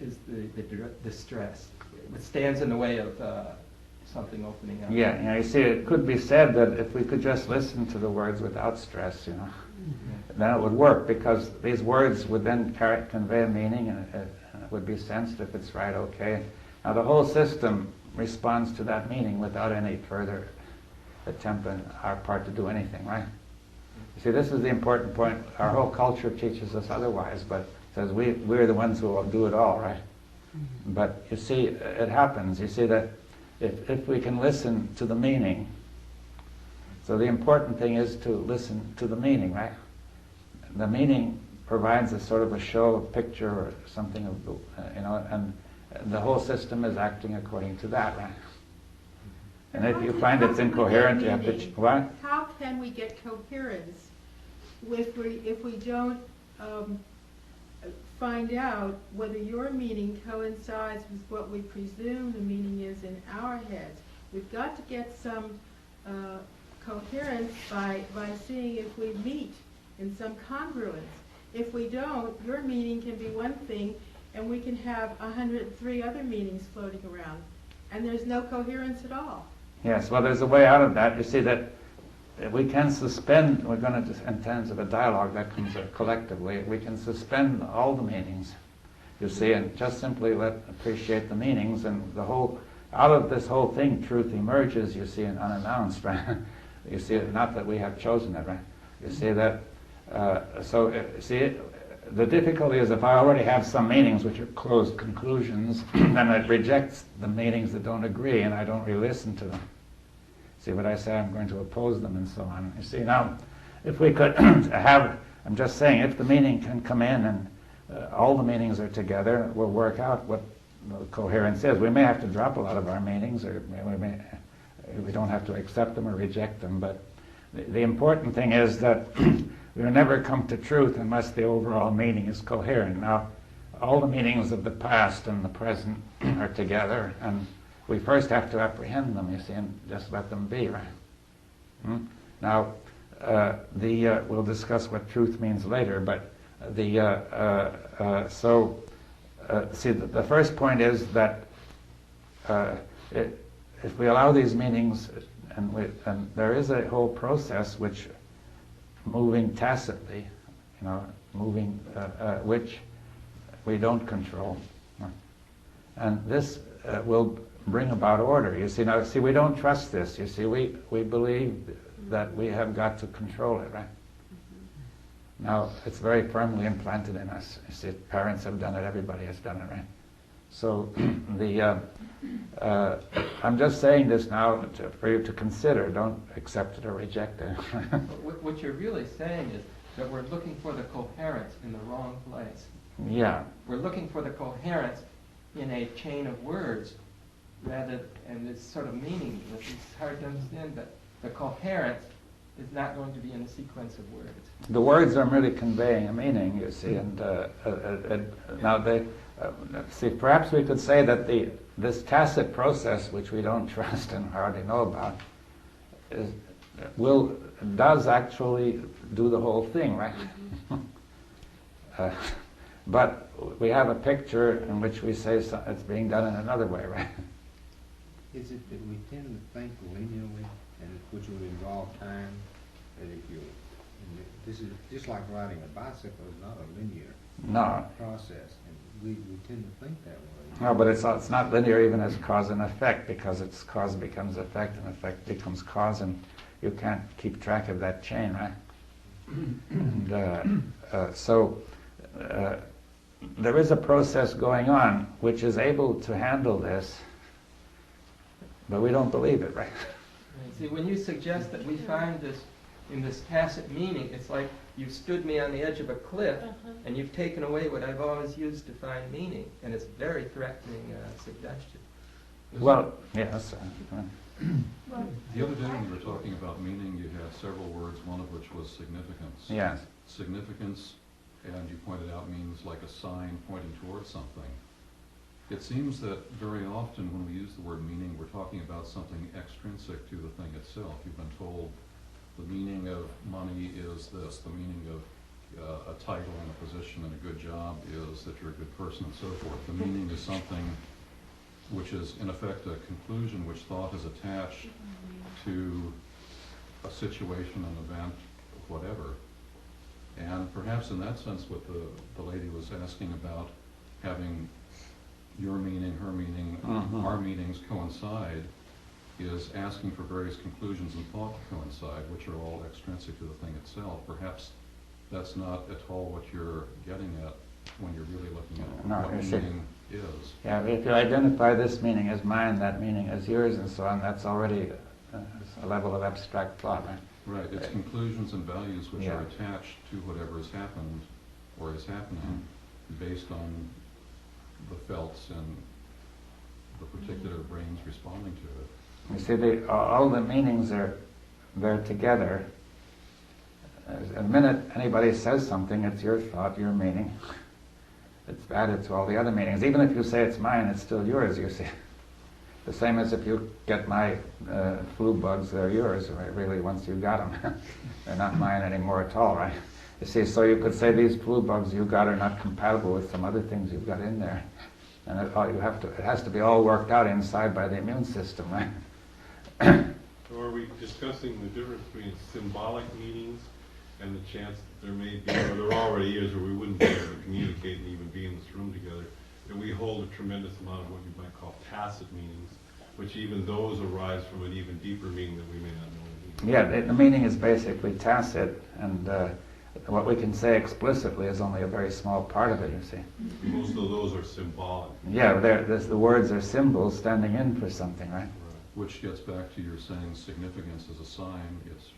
N: is the stress. It stands in the way of something opening up.
B: Yeah, you see, it could be said that if we could just listen to the words without stress, then it would work, because these words would then convey a meaning, and it would be sensed if it's right, okay. Now the whole system responds to that meaning without any further attempt on our part to do anything, right? You see, this is the important point. Our whole culture teaches us otherwise, but says we're the ones who will do it all, right? But you see, it happens. You see that if we can listen to the meaning, so the important thing is to listen to the meaning, right? The meaning provides a sort of a show, a picture, or something of, and the whole system is acting according to that, right? And if
P: How
B: you
P: can-
B: find
P: how
B: it's
P: can we get
B: incoherent, you have to,
P: meaning?
B: what?
P: How can we get coherence if we don't find out whether your meaning coincides with what we presume the meaning is in our heads? We've got to get some coherence by seeing if we meet in some congruence. If we don't, your meaning can be one thing, and we can have 103 other meanings floating around, and there's no coherence at all.
B: Yes, well, there's a way out of that. You see that we can suspend, we're going to, in terms of a dialogue that comes collectively, we can suspend all the meanings, you see, and just simply appreciate the meanings, and the whole, out of this whole thing, truth emerges, you see, and unannounced, right? You see, not that we have chosen it, right? You see that, the difficulty is if I already have some meanings which are closed conclusions, then it rejects the meanings that don't agree, and I don't really listen to them. See what I say, I'm going to oppose them and so on. You see, now, if we could have, I'm just saying, if the meaning can come in and all the meanings are together, we'll work out what the coherence is. We may have to drop a lot of our meanings, or we don't have to accept them or reject them, but the important thing is that we'll never come to truth unless the overall meaning is coherent. Now, all the meanings of the past and the present are together, and we first have to apprehend them, you see, and just let them be, right? Now, we'll discuss what truth means later, but see, the first point is that if we allow these meanings, and there is a whole process which, moving tacitly, which we don't control, and this will bring about order. You see, now, we don't trust this. You see, we believe that we have got to control it, right? Now, it's very firmly implanted in us. You see, parents have done it, everybody has done it, right? So, I'm just saying this now for you to consider. Don't accept it or reject it.
N: What you're really saying is that we're looking for the coherence in the wrong place.
B: Yeah.
N: We're looking for the coherence in a chain of words, and it's sort of meaningless. It's hard to understand, but the coherence is not going to be in a sequence of words.
B: The words are merely conveying a meaning, you see, and now perhaps we could say that this tacit process, which we don't trust and hardly know about, does actually do the whole thing, right? But we have a picture in which we say it's being done in another way, right?
M: Is it that we tend to think linearly, and which would involve time? That if you, this is just like riding a bicycle, is not a linear process, and we tend to think that way.
B: No, but it's not linear even as cause and effect, because it's cause becomes effect and effect becomes cause, and you can't keep track of that chain, right? And there is a process going on which is able to handle this, but we don't believe it, right?
N: See, when you suggest that we find this in this tacit meaning, it's like you've stood me on the edge of a cliff, and you've taken away what I've always used to find meaning, and it's a very threatening suggestion.
B: Well, yes.
Q: The other day when you were talking about meaning, you had several words, one of which was significance.
B: Yes.
Q: Significance, and you pointed out, means like a sign pointing towards something. It seems that very often when we use the word meaning, we're talking about something extrinsic to the thing itself. You've been told the meaning of money is this, the meaning of a title and a position and a good job is that you're a good person and so forth. The meaning is something which is in effect a conclusion which thought is attached to a situation, an event, whatever. And perhaps in that sense what the lady was asking about, having your meaning, her meaning, our meanings coincide, is asking for various conclusions and thought to coincide, which are all extrinsic to the thing itself. Perhaps that's not at all what you're getting at when you're really looking at what meaning is.
B: Yeah, if you identify this meaning as mine, that meaning as yours, and so on, that's already a level of abstract thought, right?
Q: Right, it's conclusions and values which are attached to whatever has happened or is happening based on the felts and the particular brains responding to it.
B: You see, all the meanings are there together. The minute anybody says something, it's your thought, your meaning. It's added to all the other meanings. Even if you say it's mine, it's still yours, you see. The same as if you get my flu bugs, they're yours, right? Really, once you got them. They're not mine anymore at all, right? You see, so you could say these flu bugs you got are not compatible with some other things you've got in there. And it has to be all worked out inside by the immune system, right?
C: So are we discussing the difference between symbolic meanings and the chance that there may be, or there already is, or we wouldn't be able to communicate and even be in this room together, that we hold a tremendous amount of what you might call tacit meanings, which even those arise from an even deeper meaning that we may not know.
B: Yeah, the meaning is basically tacit, and what we can say explicitly is only a very small part of it, you see.
C: Most of those are symbolic.
B: Yeah, the words are symbols standing in for something, right?
Q: Which gets back to your saying significance as a sign, it's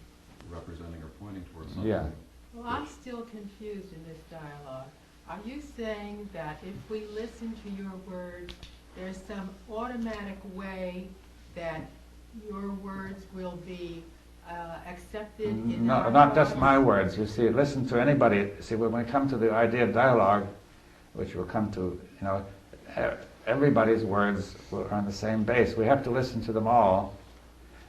Q: representing or pointing towards something.
B: Yeah.
P: Well, I'm still confused in this dialogue. Are you saying that if we listen to your words, there's some automatic way that your words will be accepted in
B: No,
P: our
B: not just
P: lives?
B: my words. You see, listen to anybody. See, when we come to the idea of dialogue, which we'll come to, everybody's words are on the same base. We have to listen to them all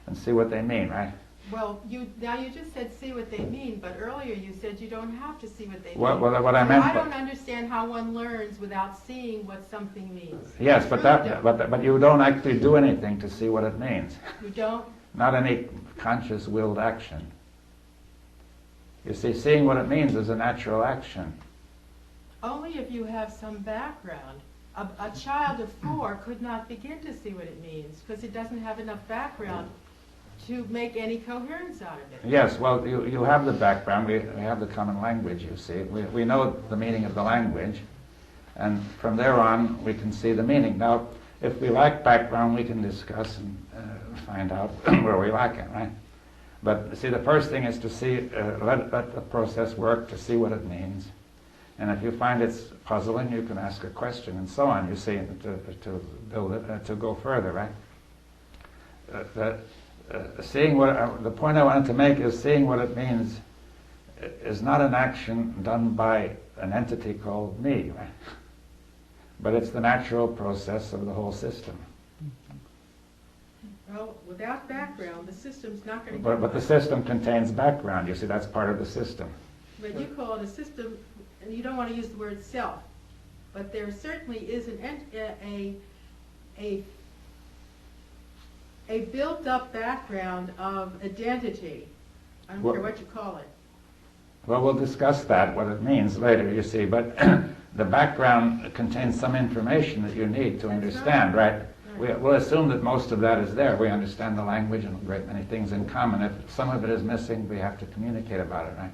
B: and see what they mean, right?
P: Well, now you just said see what they mean, but earlier you said you don't have to see what they mean.
B: What I meant.
P: I don't understand how one learns without seeing what something means.
B: Yes, but you don't actually do anything to see what it means.
P: You don't?
B: Not any conscious willed action. You see, seeing what it means is a natural action.
P: Only if you have some background. A child of 4 could not begin to see what it means because it doesn't have enough background to make any coherence out of it.
B: Yes, well, you have the background. We have the common language, you see. We know the meaning of the language, and from there on, we can see the meaning. Now, if we lack background, we can discuss and find out where we lack it, right? But see, the first thing is to see, let the process work to see what it means. And if you find it's puzzling, you can ask a question and so on, you see, to build it, to go further, right? The point I wanted to make is seeing what it means is not an action done by an entity called me, right? But it's the natural process of the whole system.
P: Well, without background, the system's not going to
B: But the system contains background, you see, that's part of the system.
P: But you call it a system, and you don't want to use the word self. But there certainly is a built-up background of identity. I don't care what you call it.
B: Well, we'll discuss that, what it means later, you see, but the background contains some information that you need to understand, right? We'll assume that most of that is there. We understand the language and a great many things in common. If some of it is missing, we have to communicate about it, right?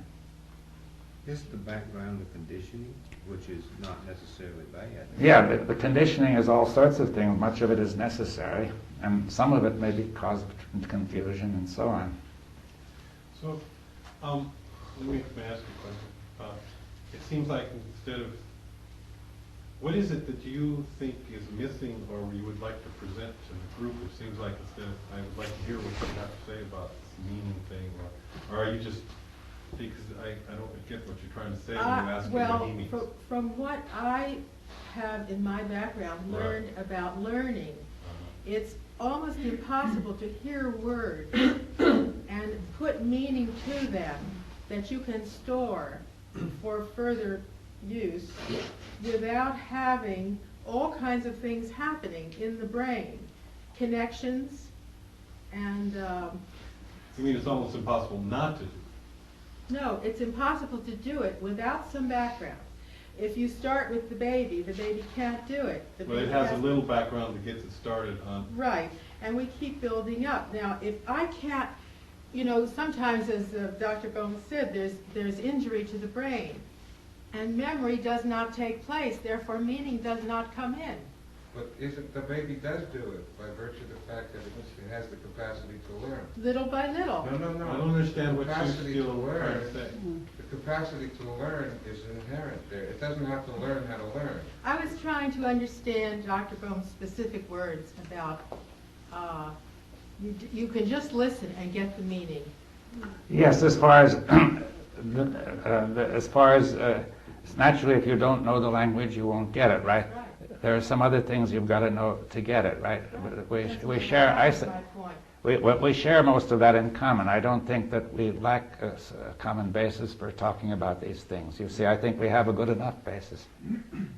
M: Is the background of conditioning, which is not necessarily bad?
B: Yeah, the conditioning is all sorts of things. Much of it is necessary, and some of it may be cause of confusion and so on.
C: So, let me ask you a question. It seems like instead of, what is it that you think is missing or you would like to present to the group? It seems like instead of, I would like to hear what you have to say about this meaning thing, or are you just, because I don't get what you're trying to say when you ask what he means.
P: From what I have in my background learned about learning, it's almost impossible to hear words and put meaning to them that you can store for further use without having all kinds of things happening in the brain, connections, and
C: You mean it's almost impossible not to do?
P: No, it's impossible to do it without some background. If you start with the baby can't do it.
C: Well, it has a little background that gets it started on.
P: Right, and we keep building up. Now, if I can't, sometimes, as Dr. Bohm said, there's injury to the brain, and memory does not take place, therefore meaning does not come in.
D: But the baby does do it by virtue of the fact that it has the capacity to learn.
P: Little by little.
D: No.
C: I don't understand what
D: Capacity
C: you're
D: to
C: still trying
D: learn.
C: to say.
D: The capacity to learn is inherent there. It doesn't have to learn how to learn.
P: I was trying to understand Dr. Bohm's specific words about you can just listen and get the meaning.
B: Yes, as far as naturally, if you don't know the language, you won't get it, right? There are some other things you've got to know to get it, right? We share. We share most of that in common. I don't think that we lack a common basis for talking about these things. You see, I think we have a good enough basis.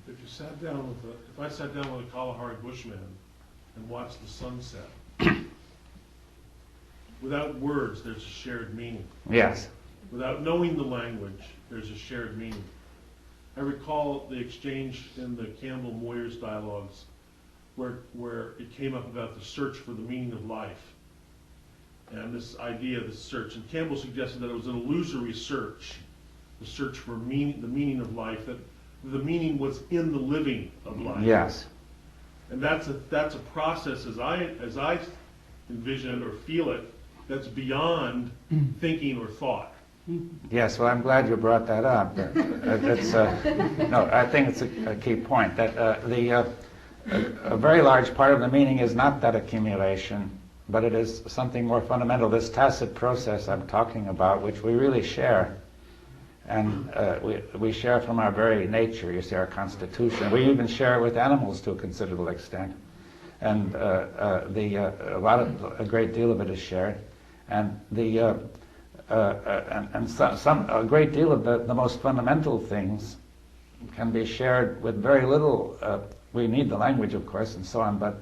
R: If you sat down if I sat down with a Kalahari Bushman and watched the sunset, without words, there's a shared meaning.
B: Yes.
R: Without knowing the language, there's a shared meaning. I recall the exchange in the Campbell-Moyers dialogues where it came up about the search for the meaning of life and this idea of the search. And Campbell suggested that it was an illusory search, the search for the meaning of life, that the meaning was in the living of life.
B: Yes.
R: And that's a process as I envision it or feel it, that's beyond thinking or thought.
B: Yes, well, I'm glad you brought that up. No, I think it's a key point that a very large part of the meaning is not that accumulation, but it is something more fundamental, this tacit process I'm talking about, which we really share. And we share from our very nature, you see, our constitution. We even share it with animals to a considerable extent. And a great deal of it is shared. And a great deal of the most fundamental things can be shared with very little. We need the language, of course, and so on, but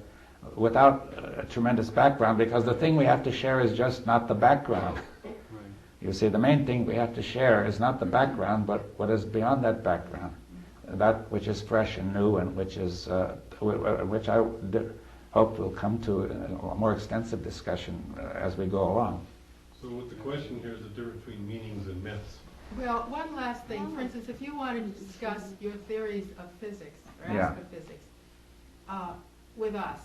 B: without a tremendous background, because the thing we have to share is just not the background. You see, the main thing we have to share is not the background, but what is beyond that background, that which is fresh and new, and which I hope will come to a more extensive discussion as we go along.
C: So what the question here is the difference between meanings and myths.
P: Well, one last thing. For instance, if you wanted to discuss your theories of physics or
B: Yeah.
P: astrophysics with us,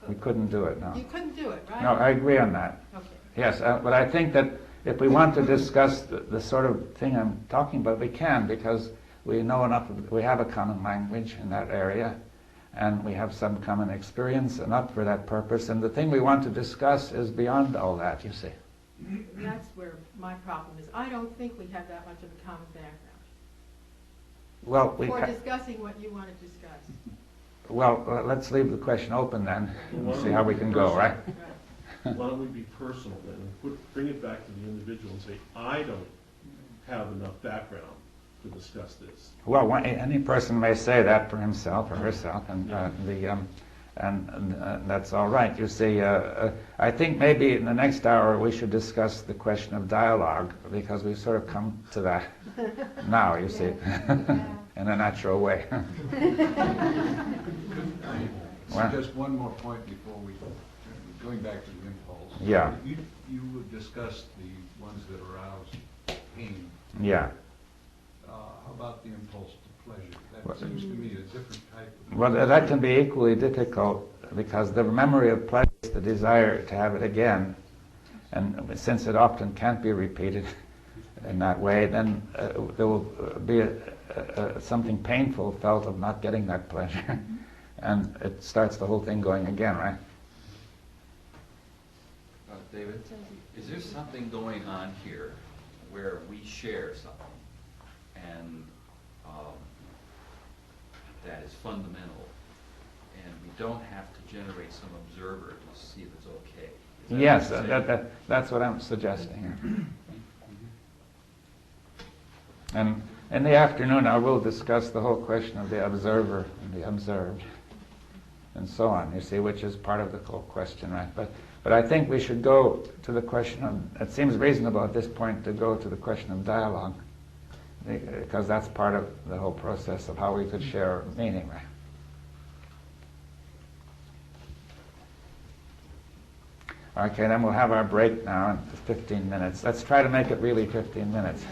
B: We couldn't do it, no.
P: you couldn't do it, right?
B: No, I agree on that.
P: Okay.
B: Yes, but I think that if we want to discuss the sort of thing I'm talking about, we can, because we know enough, we have a common language in that area, and we have some common experience enough for that purpose, and the thing we want to discuss is beyond all that, you see.
P: That's where my problem is. I don't think we have that much of a common background
B: Well,
P: for discussing what you want to discuss.
B: Well, let's leave the question open then, and see how we can go, right?
R: Why don't we be personal then, and bring it back to the individual and say, I don't have enough background to discuss this.
B: Well, any person may say that for himself or herself, and that's all right. You see, I think maybe in the next hour we should discuss the question of dialogue, because we've sort of come to that now, you see, in a natural way.
F: Just one more point before we, going back to the impulse.
B: Yeah.
F: You would discuss the ones that arouse pain.
B: Yeah.
F: How about the impulse to pleasure? That seems to me a different type of...
B: Well, that can be equally difficult, because the memory of pleasure is the desire to have it again, and since it often can't be repeated in that way, then there will be something painful felt of not getting that pleasure, and it starts the whole thing going again, right?
S: David, is there something going on here where we share something and that is fundamental, and we don't have to generate some observer to see if it's okay?
B: Yes, that's what I'm suggesting. And in the afternoon I will discuss the whole question of the observer and the observed, and so on, you see, which is part of the whole question, right? But I think we should go to the question of, it seems reasonable at this point to go to the question of dialogue, because that's part of the whole process of how we could share meaning, right? Okay, then we'll have our break now in 15 minutes. Let's try to make it really 15 minutes.